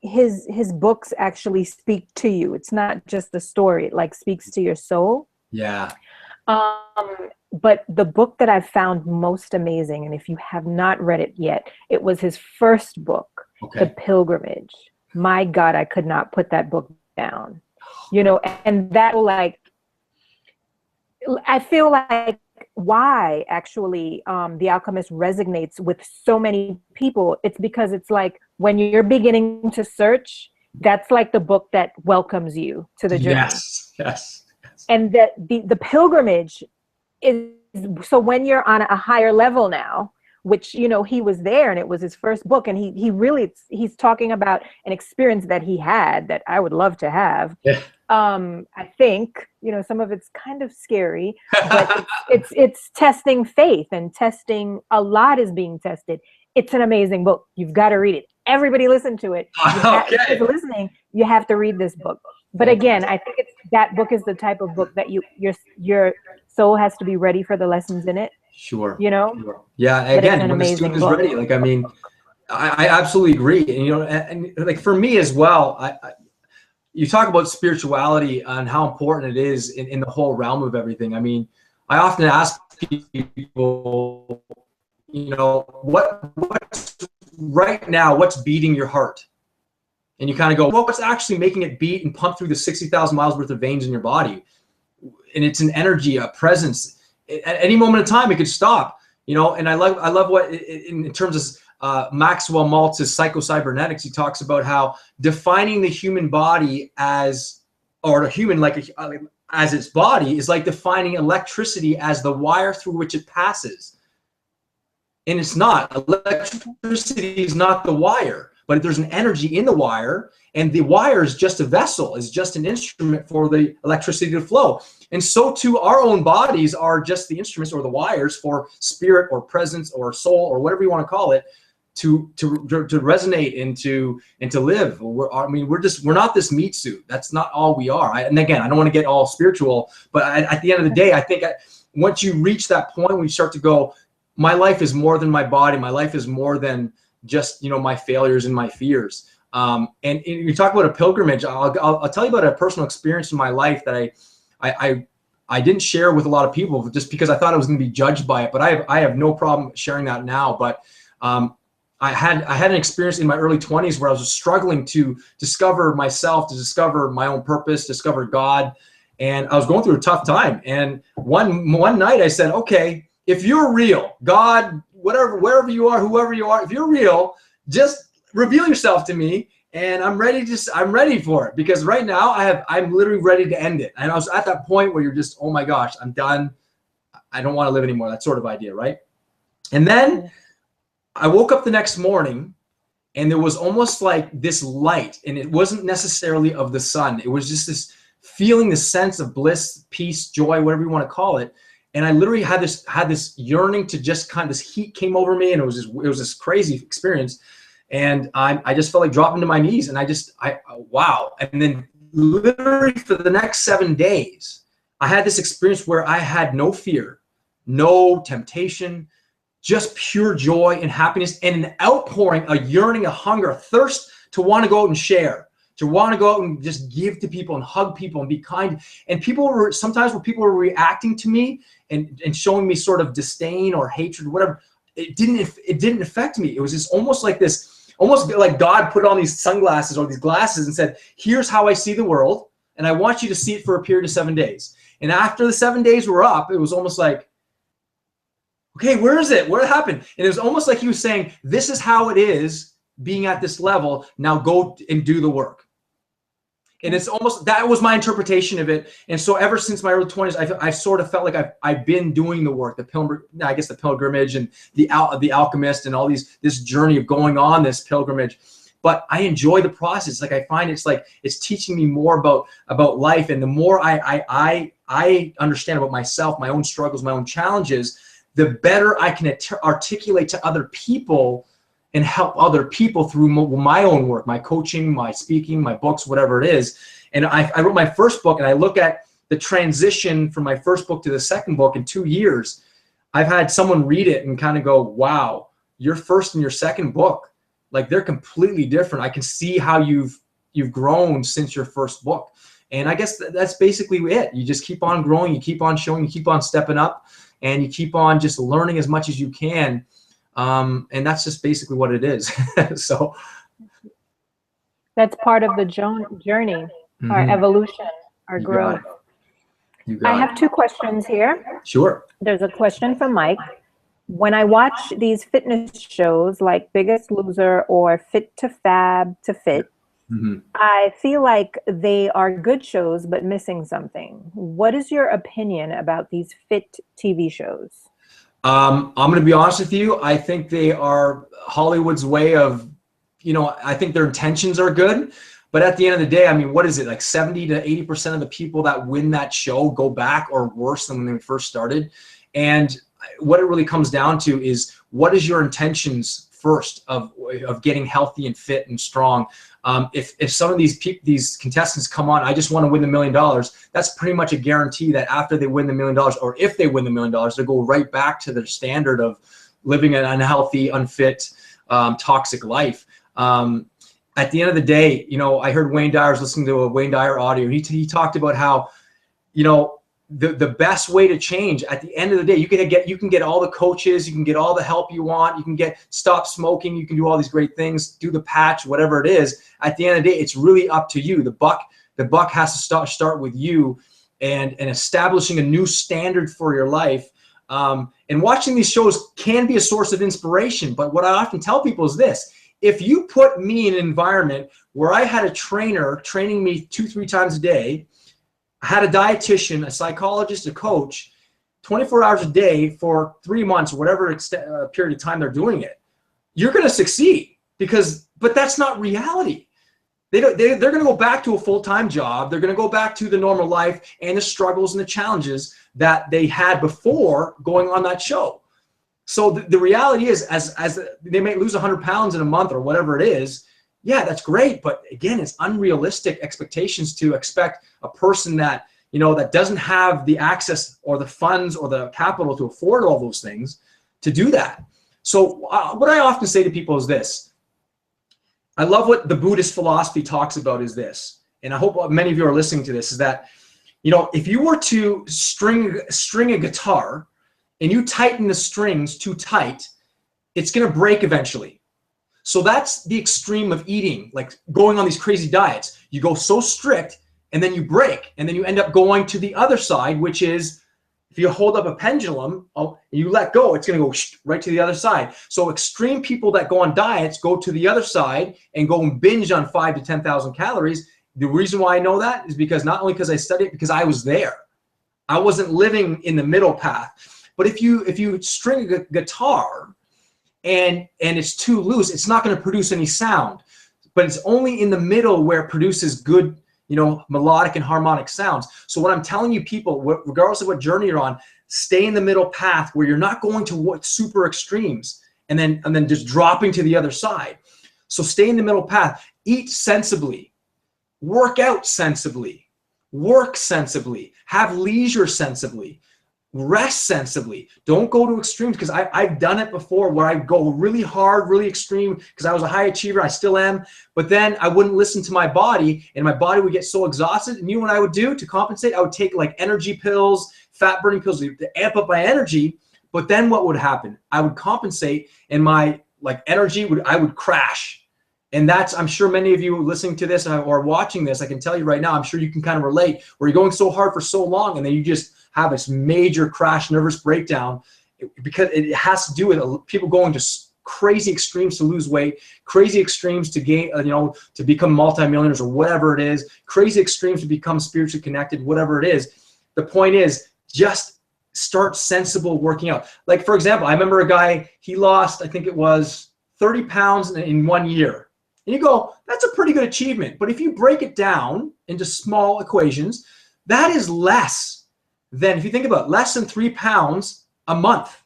his books actually speak to you. It's not just the story, it like speaks to your soul. Yeah. But the book that I found most amazing, and if you have not read it yet, it was his first book, Okay. The Pilgrimage. My God, I could not put that book down. You know, and that, like, I feel like why actually The Alchemist resonates with so many people. It's because it's like when you're beginning to search, that's like the book that welcomes you to the journey. Yes. And that the pilgrimage is, so when you're on a higher level now, which, you know, he was there and it was his first book, and he's talking about an experience that he had that I would love to have. Yeah. I think, you know, some of it's kind of scary, but it's testing faith, and testing, a lot is being tested. It's an amazing book. You've got to read it. Everybody listen to it. If you're listening, you have to read this book. But again, I think that book is the type of book that your soul has to be ready for the lessons in it. Sure. You know? Sure. Yeah. Again, when the student is ready, like, I mean, I absolutely agree. And, you know, and like for me as well, you talk about spirituality and how important it is in the whole realm of everything. I mean, I often ask people, you know, what's right now, what's beating your heart? And you kind of go, well, what's actually making it beat and pump through the 60,000 miles worth of veins in your body? And it's an energy, a presence. At any moment in time, it could stop, you know. And I love what, in terms of Maxwell Maltz's psychocybernetics, he talks about how defining the human body as its body is like defining electricity as the wire through which it passes. And it's not. Electricity is not the wire, but there's an energy in the wire, and the wire is just a vessel, is just an instrument for the electricity to flow. And so too, our own bodies are just the instruments or the wires for spirit or presence or soul or whatever you want to call it to resonate and to live. We're not this meat suit. That's not all we are. And again, I don't want to get all spiritual, but at the end of the day, I think once you reach that point when you start to go, my life is more than my body. My life is more than just, you know, my failures and my fears. And you talk about a pilgrimage. I'll tell you about a personal experience in my life that I didn't share with a lot of people just because I thought I was going to be judged by it. But I have no problem sharing that now. But I had an experience in my early 20s where I was struggling to discover myself, to discover my own purpose, discover God, and I was going through a tough time. And one night I said, okay, if you're real, God, wherever you are, whoever you are, if you're real, just reveal yourself to me, and I'm ready for it, because right now I'm literally ready to end it. And I was at that point where you're just, oh my gosh, I'm done. I don't want to live anymore. That sort of idea, right? And then I woke up the next morning, and there was almost like this light, and it wasn't necessarily of the sun. It was just this feeling, this sense of bliss, peace, joy, whatever you want to call it. And I literally had this yearning to just kind of, this heat came over me, and it was this crazy experience. And I just felt like dropping to my knees, and wow. And then literally for the next 7 days, I had this experience where I had no fear, no temptation, just pure joy and happiness, and an outpouring, a yearning, a hunger, a thirst to want to go out and share, to want to go out and just give to people and hug people and be kind. And sometimes when people were reacting to me and showing me sort of disdain or hatred or whatever, it didn't affect me. It was just almost like God put on these sunglasses or these glasses and said, here's how I see the world, and I want you to see it for a period of 7 days. And after the 7 days were up, it was almost like, okay, where is it? What happened? And it was almost like he was saying, this is how it is being at this level. Now go and do the work. And it's almost, that was my interpretation of it. And so ever since my early 20s, I sort of felt like I've been doing the work, the pilgrimage and the alchemist and all this journey of going on this pilgrimage. But I enjoy the process. Like, I find it's teaching me more about life. And the more I understand about myself, my own struggles, my own challenges, the better I can articulate to other people and help other people through my own work, my coaching, my speaking, my books, whatever it is. And I wrote my first book, and I look at the transition from my first book to the second book in 2 years. I've had someone read it and kind of go, wow, your first and your second book, like they're completely different. I can see how you've grown since your first book. And I guess that's basically it. You just keep on growing, you keep on showing, you keep on stepping up, and you keep on just learning as much as you can. And that's just basically what it is. So that's part of the journey, our evolution, our growth. I have 2 questions here. Sure. There's a question from Mike. When I watch these fitness shows like Biggest Loser or Fit to Fab to Fit, I feel like they are good shows, but missing something. What is your opinion about these fit TV shows? I'm going to be honest with you. I think they are Hollywood's way of, I think their intentions are good. But at the end of the day, I mean, what is it? Like 70 to 80% of the people that win that show go back or worse than when they first started. And what it really comes down to is, what is your intentions first of getting healthy and fit and strong? If some of these contestants come on, I just want to win $1 million, that's pretty much a guarantee that after they win the $1 million, or if they win the $1 million, they go right back to their standard of living an unhealthy, unfit, toxic life. At the end of the day, I heard Wayne Dyer, was listening to a Wayne Dyer audio. He talked about how, the best way to change at the end of the day, you can get all the coaches, you can get all the help you want, you can stop smoking, you can do all these great things, do the patch, whatever it is. At the end of the day, it's really up to you. The buck has to start with you, and establishing a new standard for your life. And watching these shows can be a source of inspiration. But what I often tell people is this: if you put me in an environment where I had a trainer training me 2-3 times a day, I had a dietitian, a psychologist, a coach, 24 hours a day for 3 months, whatever period of time they're doing it, you're going to succeed. But that's not reality. They're going to go back to a full-time job. They're going to go back to the normal life and the struggles and the challenges that they had before going on that show. So the reality is, as they may lose 100 pounds in a month or whatever it is, yeah, that's great. But again, it's unrealistic expectations to expect a person that, that doesn't have the access or the funds or the capital to afford all those things to do that. So what I often say to people is this: I love what the Buddhist philosophy talks about is this, and I hope many of you are listening to this, is that, if you were to string a guitar and you tighten the strings too tight, it's going to break eventually. So that's the extreme of eating, like going on these crazy diets. You go so strict and then you break, and then you end up going to the other side, which is, if you hold up a pendulum, and you let go, it's going to go right to the other side. So extreme people that go on diets go to the other side and go and binge on 5,000 to 10,000 calories. The reason why I know that is because not only because I studied it, because I was there. I wasn't living in the middle path. But if you string a guitar and it's too loose, it's not going to produce any sound. But it's only in the middle where it produces good, melodic and harmonic sounds. So what I'm telling you, people, regardless of what journey you're on, stay in the middle path where you're not going to what super extremes and then just dropping to the other side. So stay in the middle path. Eat sensibly, work out sensibly, work sensibly, have leisure sensibly, rest sensibly. Don't go to extremes, because I've done it before where I go really hard, really extreme, because I was a high achiever. I still am. But then I wouldn't listen to my body, and my body would get so exhausted. And you know what I would do to compensate? I would take like energy pills, fat burning pills to amp up my energy. But then what would happen? I would compensate, and my energy I would crash. And that's, I'm sure many of you listening to this or watching this, I can tell you right now, I'm sure you can kind of relate, where you're going so hard for so long and then you just have this major crash, nervous breakdown, because it has to do with people going to crazy extremes to lose weight, crazy extremes to gain, to become multimillionaires or whatever it is, crazy extremes to become spiritually connected, whatever it is. The point is, just start sensible working out. Like, for example, I remember a guy, he lost, I think it was 30 pounds in 1 year. And you go, that's a pretty good achievement. But if you break it down into small equations, that is less than, if you think about it, less than 3 pounds a month.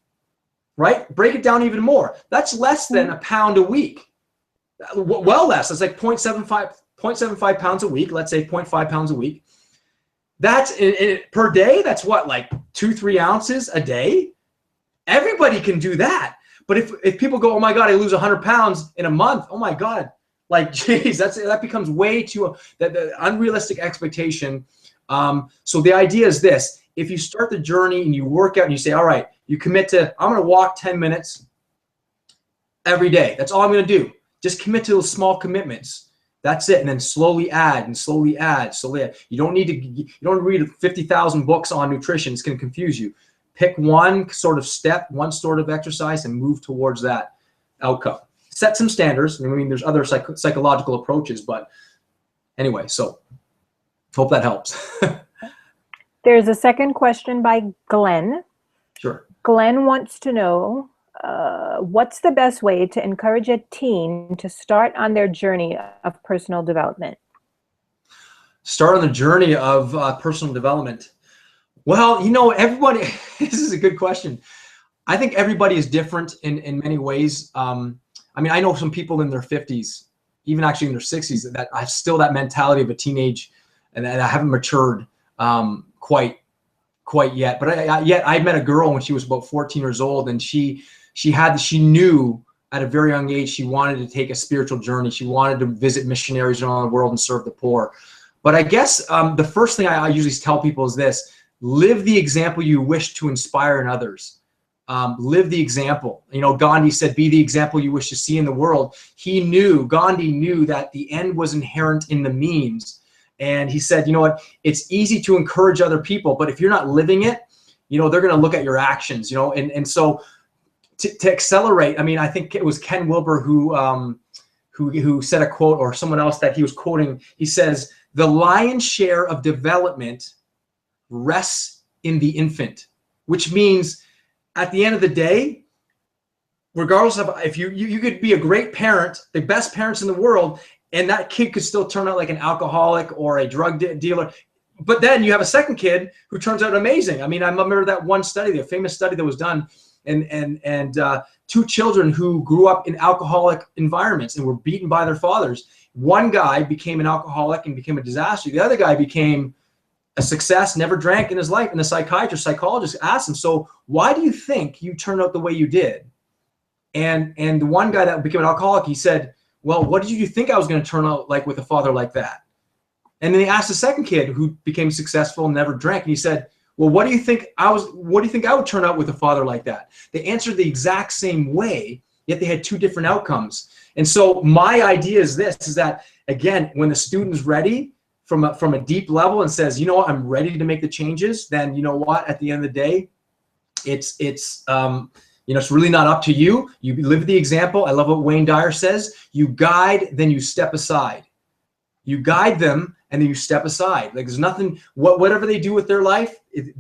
right? Break it down even more. That's less than a pound a week. Well less. That's like 0.75 pounds a week. Let's say 0.5 pounds a week. That's per day. That's what, like 2-3 ounces a day. Everybody can do that. But if people go, oh my God, I lose 100 pounds in a month. Oh my God. Like, geez, that becomes way too, the unrealistic expectation. So the idea is this: if you start the journey and you work out and you say, all right, you commit to, I'm going to walk 10 minutes every day. That's all I'm going to do. Just commit to those small commitments. That's it. And then slowly add and slowly add. You don't read 50,000 books on nutrition. It's going to confuse you. Pick one sort of step, one sort of exercise, and move towards that outcome. Set some standards. I mean, there's other psychological approaches, but anyway, so hope that helps. There's a second question by Glenn. Sure. Glenn wants to know, what's the best way to encourage a teen to start on their journey of personal development? Start on the journey of personal development. Well, everybody, this is a good question. I think everybody is different in many ways. I mean, I know some people in their 50s, even actually in their 60s, that have still that mentality of a teenage, and I haven't matured quite yet. But I met a girl when she was about 14 years old, and she knew at a very young age she wanted to take a spiritual journey. She wanted to visit missionaries around the world and serve the poor. But I guess the first thing I usually tell people is this: live the example you wish to inspire in others. Live the example. Gandhi said, be the example you wish to see in the world. Gandhi knew that the end was inherent in the means. And he said, you know what, it's easy to encourage other people, but if you're not living it, they're going to look at your actions, and so to accelerate, I mean, I think it was Ken Wilber who said a quote, or someone else that he was quoting. He says, the lion's share of development rests in the infant, which means at the end of the day, regardless of if you could be a great parent, the best parents in the world, and that kid could still turn out like an alcoholic or a drug dealer. But then you have a second kid who turns out amazing. I mean, I remember that one study, the famous study that was done, and 2 children who grew up in alcoholic environments and were beaten by their fathers. One guy became an alcoholic and became a disaster. The other guy became a success, never drank in his life. And the psychologist asked him, so why do you think you turned out the way you did? And the one guy that became an alcoholic, he said, well, what did you think I was going to turn out like with a father like that? And then he asked the second kid who became successful and never drank. And he said, well, what do you think I would turn out with a father like that? They answered the exact same way, yet they had 2 different outcomes. And so my idea is this, is that, again, when the student's ready from a deep level and says, you know what, I'm ready to make the changes, then you know what, at the end of the day, it's really not up to you. You live the example. I love what Wayne Dyer says. You guide, then you step aside. You guide them, and then you step aside. Like, there's nothing, whatever they do with their life,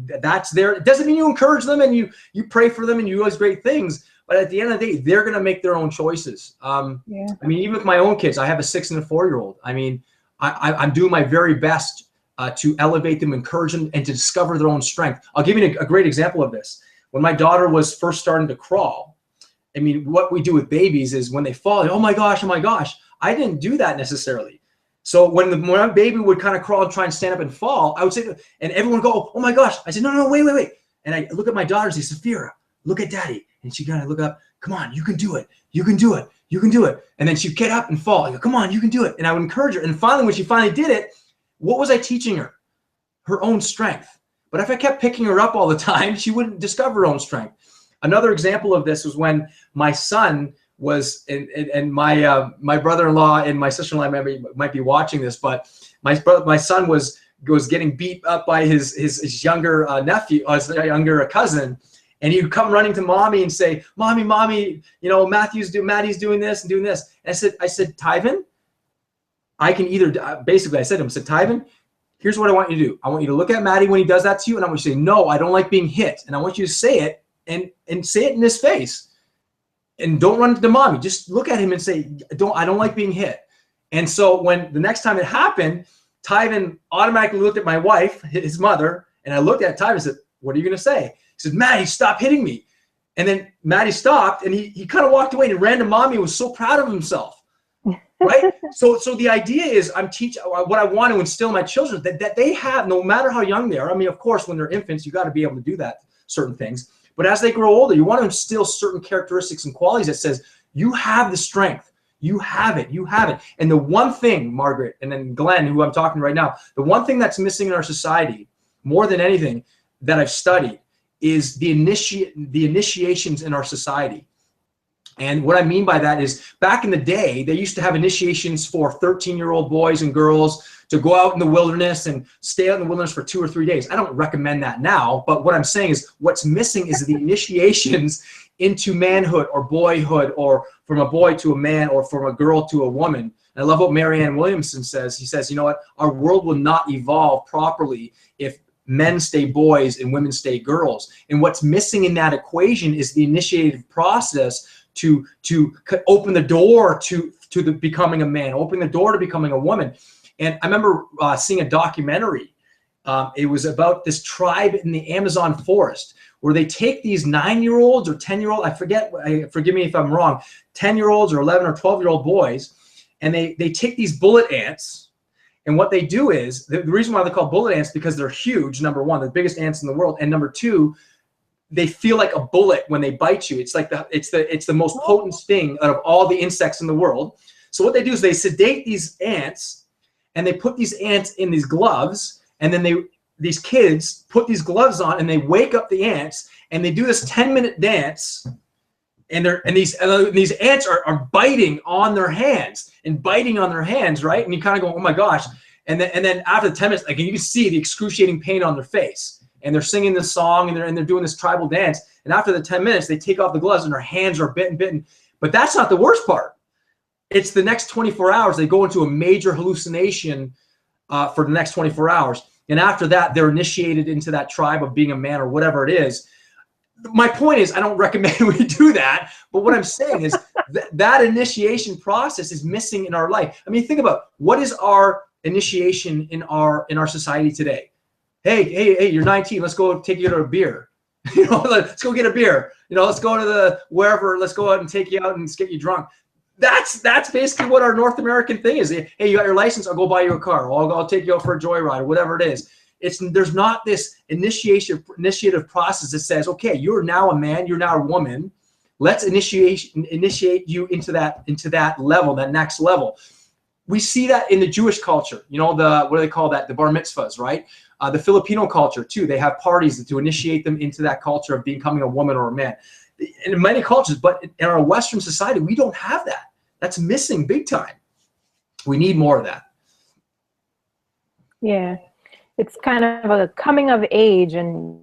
that's there. It doesn't mean you encourage them and you pray for them and you do those great things. But at the end of the day, they're going to make their own choices. I mean, even with my own kids, I have a 6 and a 4-year-old. I mean, I'm doing my very best to elevate them, encourage them, and to discover their own strength. I'll give you a great example of this. When my daughter was first starting to crawl, I mean, what we do with babies is when they fall, oh my gosh, I didn't do that necessarily. So when my baby would kind of crawl and try and stand up and fall, I would say, and everyone would go, oh my gosh. I said, no, wait. And I look at my daughter and say, Saphira, look at daddy. And she kind of look up, come on, you can do it. You can do it. You can do it. And then she'd get up and fall. I go, come on, you can do it. And I would encourage her. And finally, when she finally did it, what was I teaching her? Her own strength. But if I kept picking her up all the time, she wouldn't discover her own strength. Another example of this was when my son was, and my brother-in-law and my sister-in-law might be watching this, but my son was getting beat up by his younger nephew, his younger cousin, and he'd come running to mommy and say, "Mommy, Maddie's doing this and doing this." And I said, Tyven, I can either basically I said to him, Tyven, here's what I want you to do. I want you to look at Maddie when he does that to you, and I want you to say, "No, I don't like being hit," and I want you to say it and say it in his face. And don't run to mommy. Just look at him and say, I don't like being hit. And so when the next time it happened, Tyven automatically looked at my wife, his mother, and I looked at Tyven and said, "What are you going to say?" He said, "Maddie, stop hitting me." And then Maddie stopped, and he kind of walked away and ran to mommy and was so proud of himself. Right? So the idea is I'm teaching what I want to instill in my children, that they have, no matter how young they are. I mean, of course, when they're infants, you got to be able to do that, certain things. But as they grow older, you want to instill certain characteristics and qualities that says, you have the strength. You have it. You have it. And the one thing, Margaret, and then Glenn, who I'm talking to right now, the one thing that's missing in our society, more than anything that I've studied, is the initiations in our society. And what I mean by that is, back in the day, they used to have initiations for 13-year-old boys and girls to go out in the wilderness and stay out in the wilderness for 2 or 3 days. I don't recommend that now, but what I'm saying is what's missing is the initiations into manhood or boyhood, or from a boy to a man, or from a girl to a woman. And I love what Marianne Williamson says. He says, you know what, our world will not evolve properly if men stay boys and women stay girls. And what's missing in that equation is the initiative process to open the door to the becoming a man, open the door to becoming a woman. And I remember seeing a documentary. It was about this tribe in the Amazon forest, where they take these 9-year-olds or 10-year-old, forgive me if I'm wrong, 10-year-olds or 11 or 12-year-old boys, and they take these bullet ants. And what they do is, the reason why they're called bullet ants, because they're huge, number one, the biggest ants in the world, and number two, they feel like a bullet when they bite you. It's like it's the most potent sting out of all the insects in the world. So what they do is they sedate these ants, and they put these ants in these gloves, and then these kids put these gloves on, and they wake up the ants, and they do this 10-minute dance, and these ants are biting on their hands and biting on their hands, right? And you kind of go, oh my gosh. And then after the 10 minutes, like, you can see the excruciating pain on their face. And they're singing this song, and they're doing this tribal dance. And after the 10 minutes, they take off the gloves, and their hands are bitten. But that's not the worst part. It's the next 24 hours. They go into a major hallucination for the next 24 hours. And after that, they're initiated into that tribe of being a man or whatever it is. My point is, I don't recommend we do that. But what I'm saying is that initiation process is missing in our life. I mean, think about, what is our initiation in our society today? Hey, you're 19. Let's go take you to a beer. Let's go get a beer. Let's go to the wherever. Let's go out and take you out and get you drunk. That's basically what our North American thing is. Hey, you got your license? I'll go buy you a car. I'll take you out for a joyride or whatever it is. There's not this initiative process that says, okay, you're now a man, you're now a woman. Let's initiate you into that level, that next level. We see that in the Jewish culture. What do they call that? The bar mitzvahs, right? The Filipino culture too. They have parties to initiate them into that culture of becoming a woman or a man. In many cultures, but in our Western society, we don't have that. That's missing big time. We need more of that. Yeah. It's kind of a coming of age, and,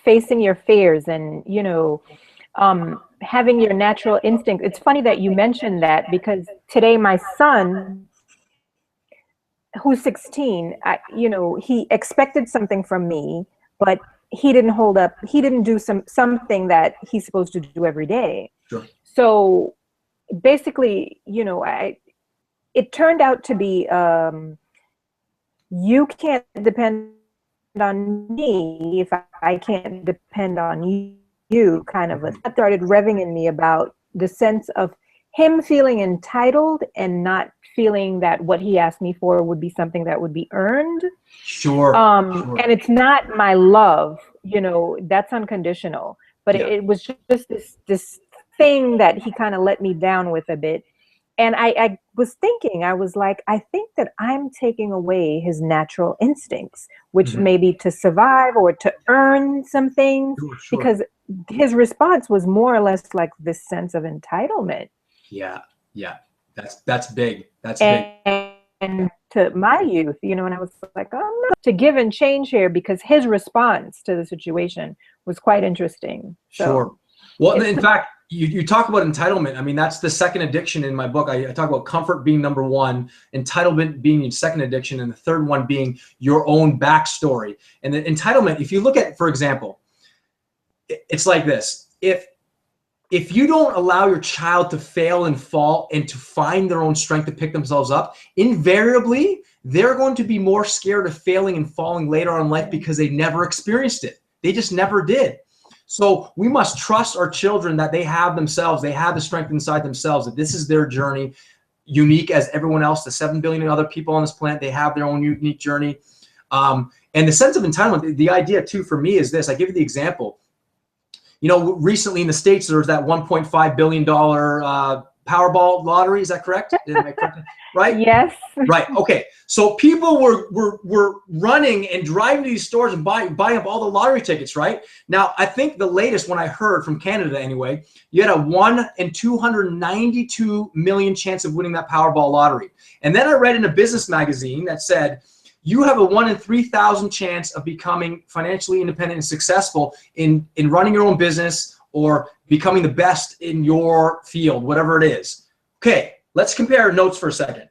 facing your fears, and, having your natural instinct. It's funny that you mentioned that, because today my son, who's 16, he expected something from me, but he didn't hold up. He didn't do something that he's supposed to do every day. Sure. So basically, it turned out to be, you can't depend on me if I can't depend on you, kind of. That started revving in me about the sense of him feeling entitled and not feeling that what he asked me for would be something that would be earned. Sure. Sure. And it's not my love, that's unconditional. But Yeah. it was just this thing that he kind of let me down with a bit. And I was thinking, I was like, I think that I'm taking away his natural instincts, which may be to survive or to earn some things, Sure. because his response was more or less like this sense of entitlement. Yeah. That's big. That's big. And to my youth, and I was like, oh no, to give and change here, because his response to the situation was quite interesting. So, Sure. Well, in fact, you talk about entitlement. I mean, that's the second addiction in my book. I talk about comfort being number one, entitlement being the second addiction, and the third one being your own backstory. And the entitlement, if you look at, for example, it's like this. If you don't allow your child to fail and fall and to find their own strength to pick themselves up, invariably, they're going to be more scared of failing and falling later on in life because they never experienced it. They just never did. So we must trust our children that they have themselves, they have the strength inside themselves, that this is their journey, unique as everyone else, the 7 billion other people on this planet, they have their own unique journey. And the sense of entitlement, the idea too for me is this. I give you the example. You know, recently in the States, there was that $1.5 billion Powerball lottery. Is that correct? Am I correct? Right? Yes. Right. Okay. So people were running and driving to these stores and buying up all the lottery tickets, right? Now, I think the latest one I heard from Canada anyway, you had a 1 in 292 million chance of winning that Powerball lottery. And then I read in a business magazine that said, you have a 1 in 3,000 chance of becoming financially independent and successful in running your own business or becoming the best in your field, whatever it is. Okay, let's compare notes for a second.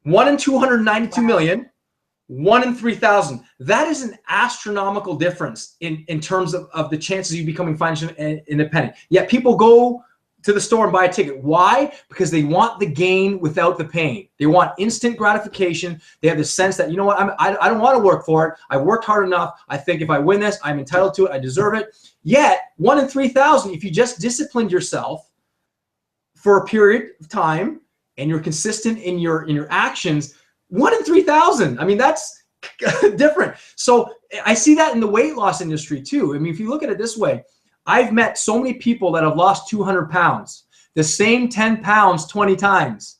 1 in 292 million, 1 in 3,000. That is an astronomical difference in terms of the chances of you becoming financially independent. Yet people go to the store and buy a ticket. Why? Because they want the gain without the pain. They want instant gratification. They have the sense that, you know what, I don't want to work for it. I worked hard enough. I think if I win this, I'm entitled to it. I deserve it. Yet 1 in 3,000, if you just disciplined yourself for a period of time and you're consistent in your actions, 1 in 3,000. I mean, that's different. So I see that in the weight loss industry too. I mean, if you look at it this way, I've met so many people that have lost 200 pounds, the same 10 pounds 20 times,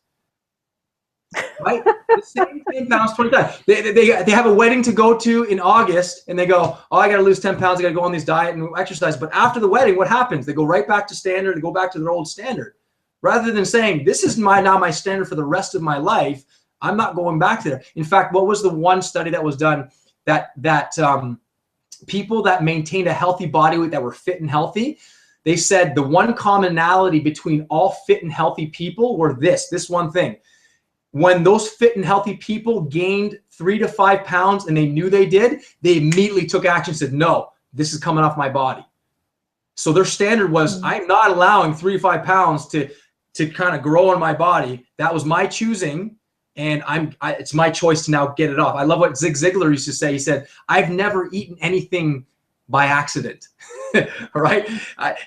right? The same 10 pounds 20 times. They have a wedding to go to in August and they go, oh, I got to lose 10 pounds. I got to go on this diet and exercise. But after the wedding, what happens? They go right back to standard. They go back to their old standard. Rather than saying, this is now my standard for the rest of my life, I'm not going back there. In fact, what was the one study that was done that people that maintained a healthy body weight, that were fit and healthy, they said the one commonality between all fit and healthy people were this one thing. When those fit and healthy people gained 3 to 5 pounds and they knew they did, they immediately took action and said, no, this is coming off my body. So their standard was, I'm not allowing 3 to 5 pounds to kind of grow on my body. That was my choosing. And it's my choice to now get it off. I love what Zig Ziglar used to say. He said, I've never eaten anything by accident. All right.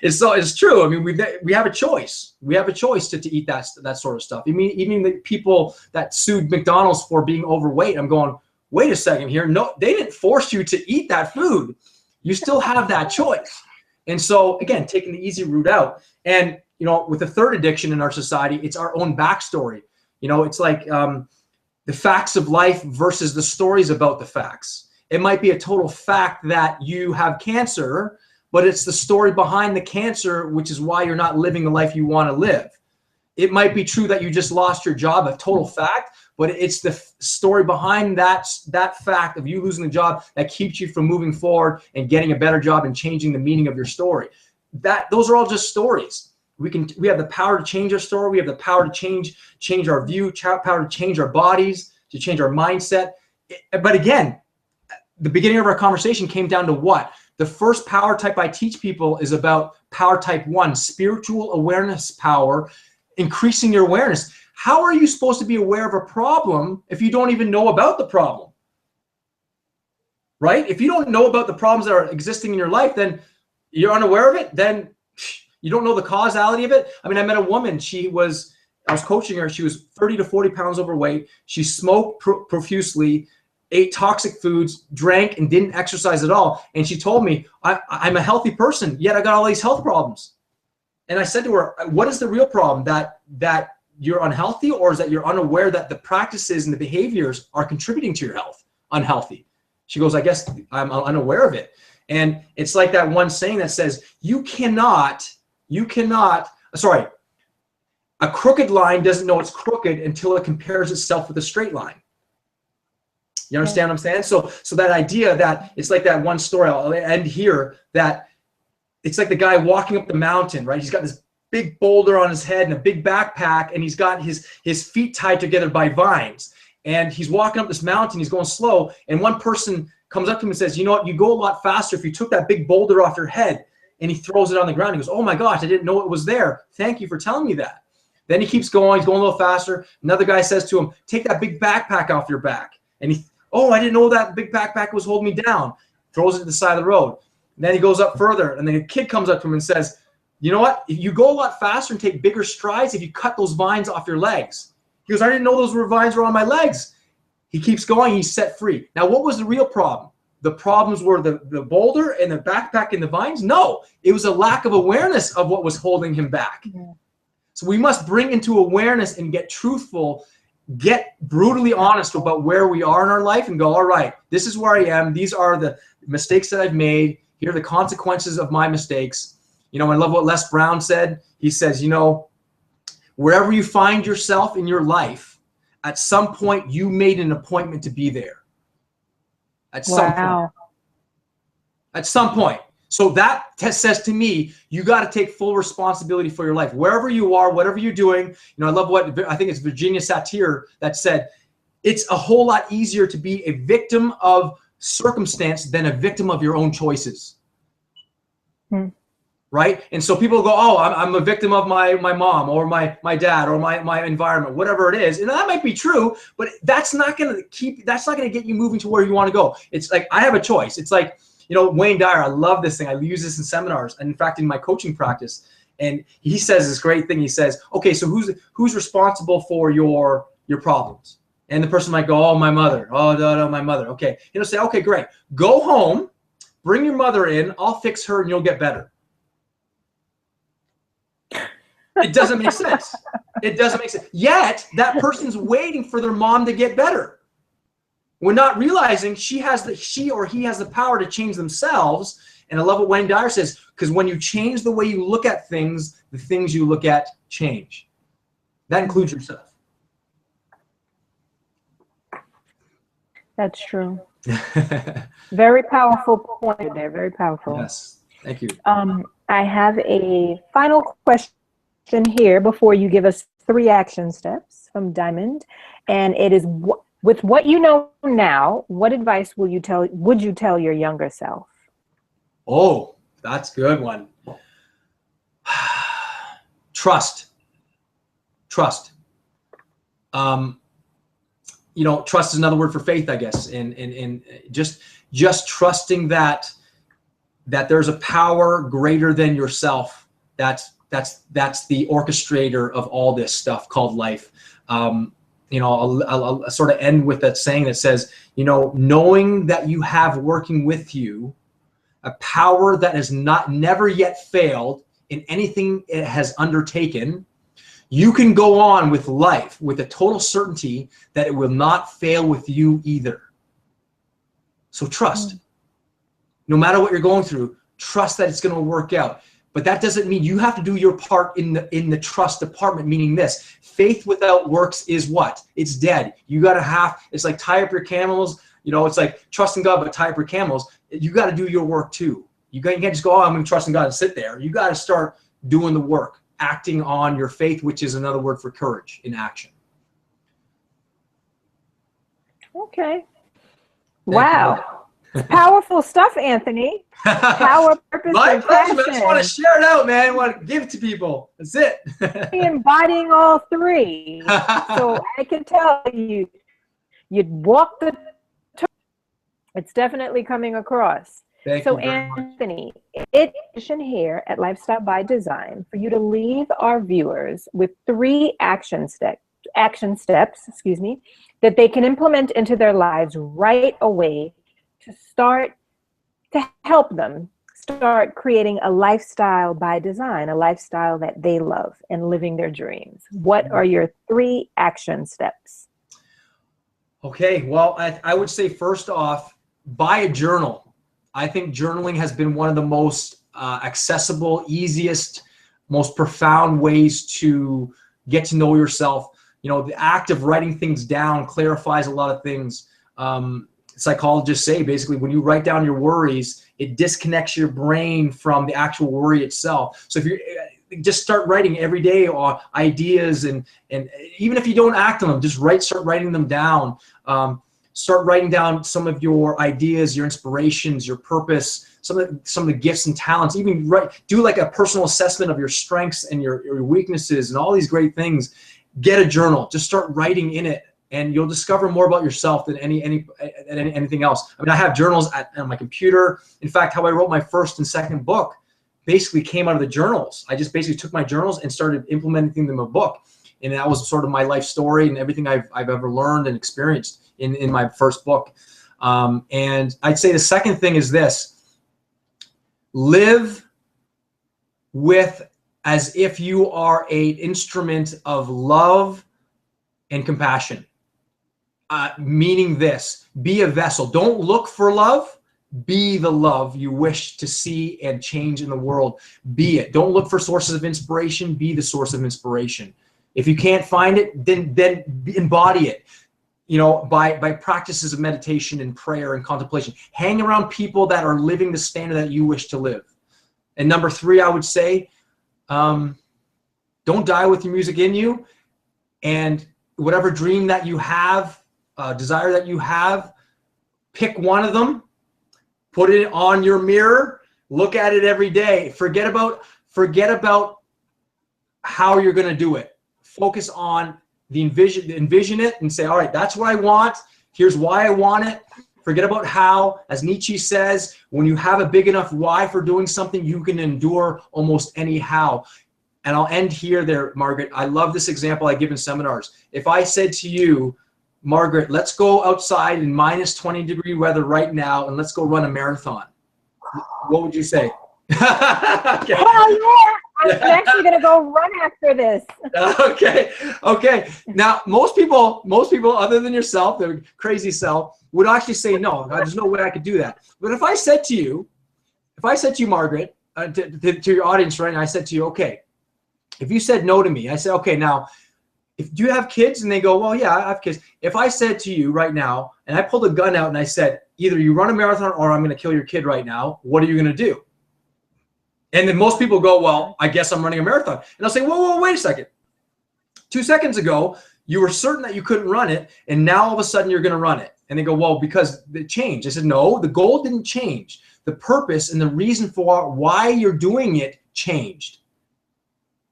It's true. I mean, we have a choice. We have a choice to eat that sort of stuff. I mean, even the people that sued McDonald's for being overweight, I'm going, wait a second here. No, they didn't force you to eat that food. You still have that choice. And so again, taking the easy route out. And, you know, with the third addiction in our society, it's our own backstory. You know, it's like the facts of life versus the stories about the facts. It might be a total fact that you have cancer, but it's the story behind the cancer, which is why you're not living the life you want to live. It might be true that you just lost your job, a total fact, but it's the story behind that fact of you losing the job that keeps you from moving forward and getting a better job and changing the meaning of your story. Those are all just stories. We have the power to change our story. We have the power to change our view, power to change our bodies, to change our mindset. But again, the beginning of our conversation came down to what? The first power type I teach people is about power type 1, spiritual awareness power, increasing your awareness. How are you supposed to be aware of a problem if you don't even know about the problem? Right? If you don't know about the problems that are existing in your life, then you're unaware of it, then you don't know the causality of it. I mean, I met a woman, I was coaching her. She was 30 to 40 pounds overweight. She smoked profusely, ate toxic foods, drank, and didn't exercise at all. And she told me, I'm a healthy person, yet I got all these health problems. And I said to her, what is the real problem? That you're unhealthy, or is that you're unaware that the practices and the behaviors are contributing to your health unhealthy? She goes, I guess I'm unaware of it. And it's like that one saying that says, a crooked line doesn't know it's crooked until it compares itself with a straight line. You understand what I'm saying? So that idea that it's like that one story, I'll end here, that it's like the guy walking up the mountain, right? He's got this big boulder on his head and a big backpack, and he's got his feet tied together by vines. And he's walking up this mountain, he's going slow, and one person comes up to him and says, you know what, you go a lot faster if you took that big boulder off your head. And he throws it on the ground. He goes, oh my gosh, I didn't know it was there. Thank you for telling me that. Then he keeps going, he's going a little faster. Another guy says to him, take that big backpack off your back. And I didn't know that big backpack was holding me down. Throws it to the side of the road. Then he goes up further, and then a kid comes up to him and says, you know what? You go a lot faster and take bigger strides if you cut those vines off your legs. He goes, I didn't know those vines were on my legs. He keeps going. He's set free. Now, what was the real problem? The problems were the boulder and the backpack and the vines? No, it was a lack of awareness of what was holding him back. Yeah. So we must bring into awareness and get truthful, get brutally honest about where we are in our life and go, all right, this is where I am. These are the mistakes that I've made. Here are the consequences of my mistakes. You know, I love what Les Brown said. He says, you know, wherever you find yourself in your life, at some point you made an appointment to be there. At some point. At some point. So that says to me, you got to take full responsibility for your life. Wherever you are, whatever you're doing. You know, I love what, I think it's Virginia Satir that said, it's a whole lot easier to be a victim of circumstance than a victim of your own choices. Right? And so people go, oh, I'm a victim of my mom or my dad or my environment, whatever it is. And that might be true, but that's not going to get you moving to where you want to go. It's like, I have a choice. It's like, you know, Wayne Dyer, I love this thing. I use this in seminars and in fact, in my coaching practice. And he says this great thing. He says, okay, so who's responsible for your problems? And the person might go, oh, my mother. Oh, no, my mother. Okay. He'll say, okay, great. Go home, bring your mother in. I'll fix her and you'll get better. It doesn't make sense. It doesn't make sense. Yet that person's waiting for their mom to get better. We're not realizing she or he has the power to change themselves. And I love what Wayne Dyer says, because when you change the way you look at things, the things you look at change. That includes yourself. That's true. Very powerful point there. Very powerful. Yes. Thank you. I have a final question here before you give us 3 action steps from Diamond, and it is, with what you know now, what advice would you tell your younger self? Oh, that's a good one. Trust. You know, trust is another word for faith, I guess, and just trusting that there's a power greater than yourself. That's the orchestrator of all this stuff called life. You know, I'll sort of end with that saying that says, you know, knowing that you have working with you a power that has never yet failed in anything it has undertaken, you can go on with life with a total certainty that it will not fail with you either. So trust. No matter what you're going through, trust that it's going to work out. But that doesn't mean you have to do your part in the trust department, meaning this. Faith without works is what? It's dead. You got to it's like tie up your camels. You know, it's like trust in God, but tie up your camels. You got to do your work too. You can't just go, oh, I'm going to trust in God and sit there. You got to start doing the work, acting on your faith, which is another word for courage in action. Okay. Wow. Powerful stuff, Anthony. Power, purpose, and passion. I just want to share it out, man. I want to give it to people. That's it. Embodying all 3. So I can tell you, you'd walk the talk. It's definitely coming across. Thank you very Anthony, it's a mission here at Lifestyle by Design for you to leave our viewers with 3 action steps, that they can implement into their lives right away to help them start creating a lifestyle by design, a lifestyle that they love and living their dreams. What are your 3 action steps? Okay, well, I would say first off, buy a journal. I think journaling has been one of the most accessible, easiest, most profound ways to get to know yourself. You know, the act of writing things down clarifies a lot of things. Psychologists say basically when you write down your worries, it disconnects your brain from the actual worry itself. So if you just start writing every day on ideas and even if you don't act on them, just start writing them down. Start writing down some of your ideas, your inspirations, your purpose, some of the gifts and talents. Even do like a personal assessment of your strengths and your weaknesses and all these great things. Get a journal. Just start writing in it and you'll discover more about yourself than anything else. I mean, I have journals on my computer. In fact, how I wrote my first and second book basically came out of the journals. I just basically took my journals and started implementing them in a book. And that was sort of my life story and everything I've ever learned and experienced in my first book. And I'd say the second thing is this: live with as if you are an instrument of love and compassion. Meaning this: be a vessel. Don't look for love. Be the love you wish to see and change in the world. Be it. Don't look for sources of inspiration. Be the source of inspiration. If you can't find it, then embody it. You know, by practices of meditation and prayer and contemplation. Hang around people that are living the standard that you wish to live. And number 3, I would say, don't die with your music in you. And whatever dream that you have, desire that you have, pick one of them, put it on your mirror, look at it every day. Forget about how you're going to do it. Focus on the envision it and say, all right, that's what I want. Here's why I want it. Forget about how. As Nietzsche says, when you have a big enough why for doing something, you can endure almost any how. And I'll end here there, Margaret. I love this example I give in seminars. If I said to you, Margaret, let's go outside in minus 20-degree weather right now and let's go run a marathon, what would you say? Okay. Hell yeah! I'm actually going to go run after this. Okay. Now, most people other than yourself, their crazy self, would actually say, no, there's no way I could do that. But if I said to you, Margaret, to your audience right now, I said to you, okay, if you said no to me, I said, okay, now, do you have kids? And they go, well, yeah, I have kids. If I said to you right now, and I pulled a gun out and I said, either you run a marathon or I'm going to kill your kid right now, what are you going to do? And then most people go, well, I guess I'm running a marathon. And I'll say, whoa, wait a second. 2 seconds ago, you were certain that you couldn't run it, and now all of a sudden you're going to run it. And they go, well, because it changed. I said, no, the goal didn't change. The purpose and the reason for why you're doing it changed,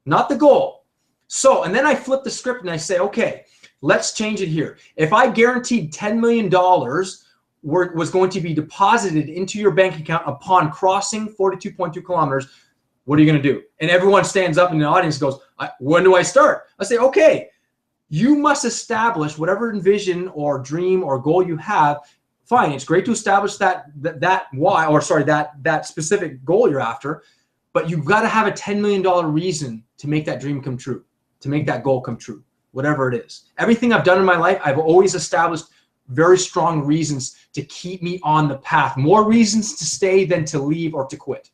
not the goal. So, and then I flip the script and I say, okay, let's change it here. If I guaranteed $10 million was going to be deposited into your bank account upon crossing 42.2 kilometers, what are you going to do? And everyone stands up in the audience and goes, when do I start? I say, okay, you must establish whatever vision or dream or goal you have. Fine, it's great to establish that specific goal you're after, but you've got to have a $10 million reason to make that dream come true, to make that goal come true, whatever it is. Everything I've done in my life, I've always established very strong reasons to keep me on the path, more reasons to stay than to leave or to quit.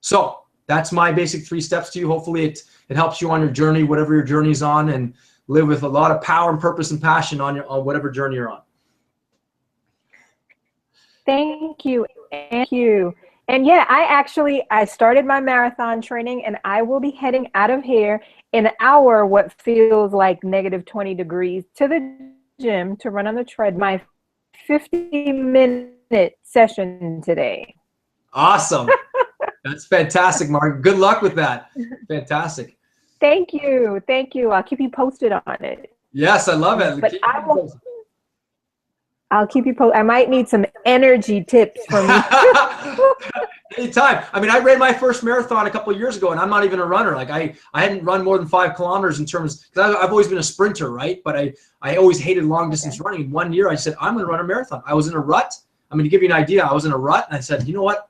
So that's my basic 3 steps to you. Hopefully it helps you on your journey, whatever your journey's on, and live with a lot of power and purpose and passion on whatever journey you're on. Thank you. Thank you. And yeah, I started my marathon training, and I will be heading out of here in an hour, what feels like negative 20 degrees, to the gym to run on the tread, my 50-minute session today. Awesome. That's fantastic, Mark. Good luck with that. Fantastic. Thank you. I'll keep you posted on it. Yes, I love it. But I'll keep you posted. I might need some energy tips from you. Anytime. I mean, I ran my first marathon a couple of years ago, and I'm not even a runner. Like I hadn't run more than 5 kilometers in terms, because I've always been a sprinter, right? But I always hated long distance running. In 1 year, I said, I'm going to run a marathon. I was in a rut. I'm going to give you an idea. I was in a rut, and I said, you know what?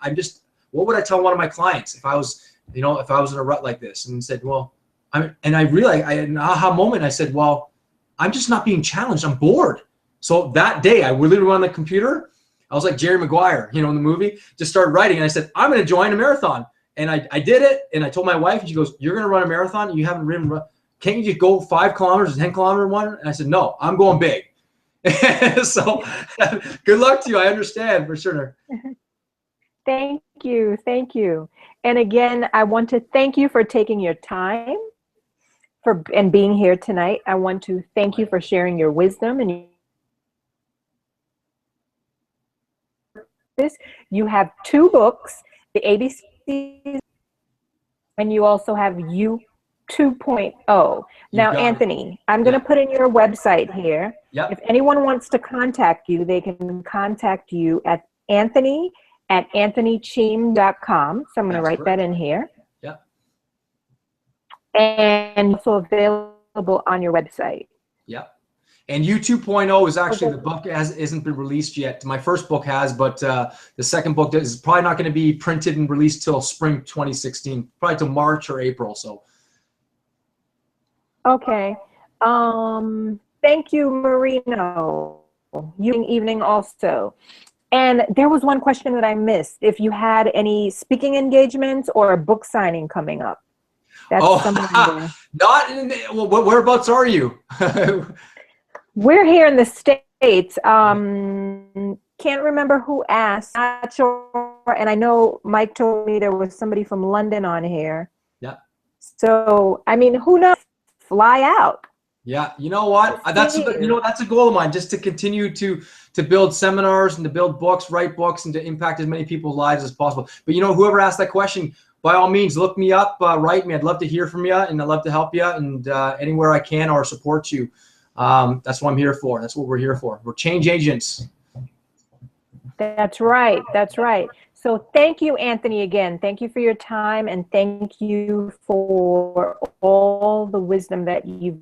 What would I tell one of my clients if I was in a rut like this? And said, well, and I realized, I had an aha moment. I said, well, I'm just not being challenged. I'm bored. So that day, I literally went on the computer. I was like Jerry Maguire, in the movie, just started writing. And I said, I'm going to join a marathon. And I did it. And I told my wife, and she goes, you're going to run a marathon? You haven't ridden. Can't you just go 5 kilometers, 10 kilometer one? And I said, no, I'm going big. So good luck to you. I understand for sure. Thank you. And again, I want to thank you for taking your time and being here tonight. I want to thank you for sharing your wisdom and this. You have 2 books, the ABCs, and you also have You 2.0. Now, Anthony, I'm going to put in your website here. Yep. If anyone wants to contact you, they can contact you at anthonycheam.com. So I'm going to write that in here. Yep. And also available on your website. Yep. And You 2.0 is actually, the book isn't been released yet. My first book has, but the second book is probably not going to be printed and released till spring 2016, probably till March or April. So. Okay. Thank you, Marino. Evening also. And there was one question that I missed. If you had any speaking engagements or a book signing coming up. That's not in the, well, whereabouts are you? We're here in the States. Can't remember who asked. Not sure. And I know Mike told me there was somebody from London on here. Yeah. So, I mean, who knows? Fly out. Yeah. You know what? That's a goal of mine, just to continue to build seminars and to build books, write books, and to impact as many people's lives as possible. But whoever asked that question, by all means, look me up, write me. I'd love to hear from you, and I'd love to help you, and anywhere I can or support you. That's what I'm here for. That's what we're here for. We're change agents. That's right. That's right. So thank you, Anthony, again. Thank you for your time, and thank you for all the wisdom that you've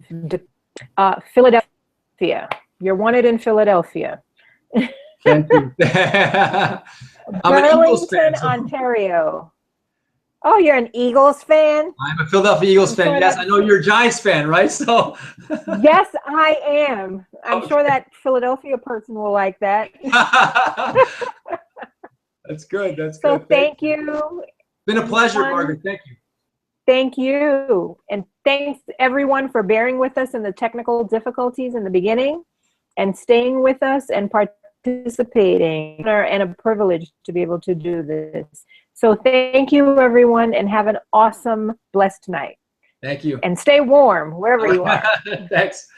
Philadelphia. You're wanted in Philadelphia. Thank you. I'm an Eagles fan, so. Ontario. Oh, you're an Eagles fan? I'm a Philadelphia Eagles fan. Yes, I know you're a Giants fan, right? So. Yes, I am. I'm sure that Philadelphia person will like that. That's good. That's good. So thank you. It's been a pleasure, Margaret. Thank you. Thank you. And thanks everyone for bearing with us in the technical difficulties in the beginning and staying with us and participating. And a privilege to be able to do this. So thank you, everyone, and have an awesome, blessed night. Thank you. And stay warm wherever you are. Thanks.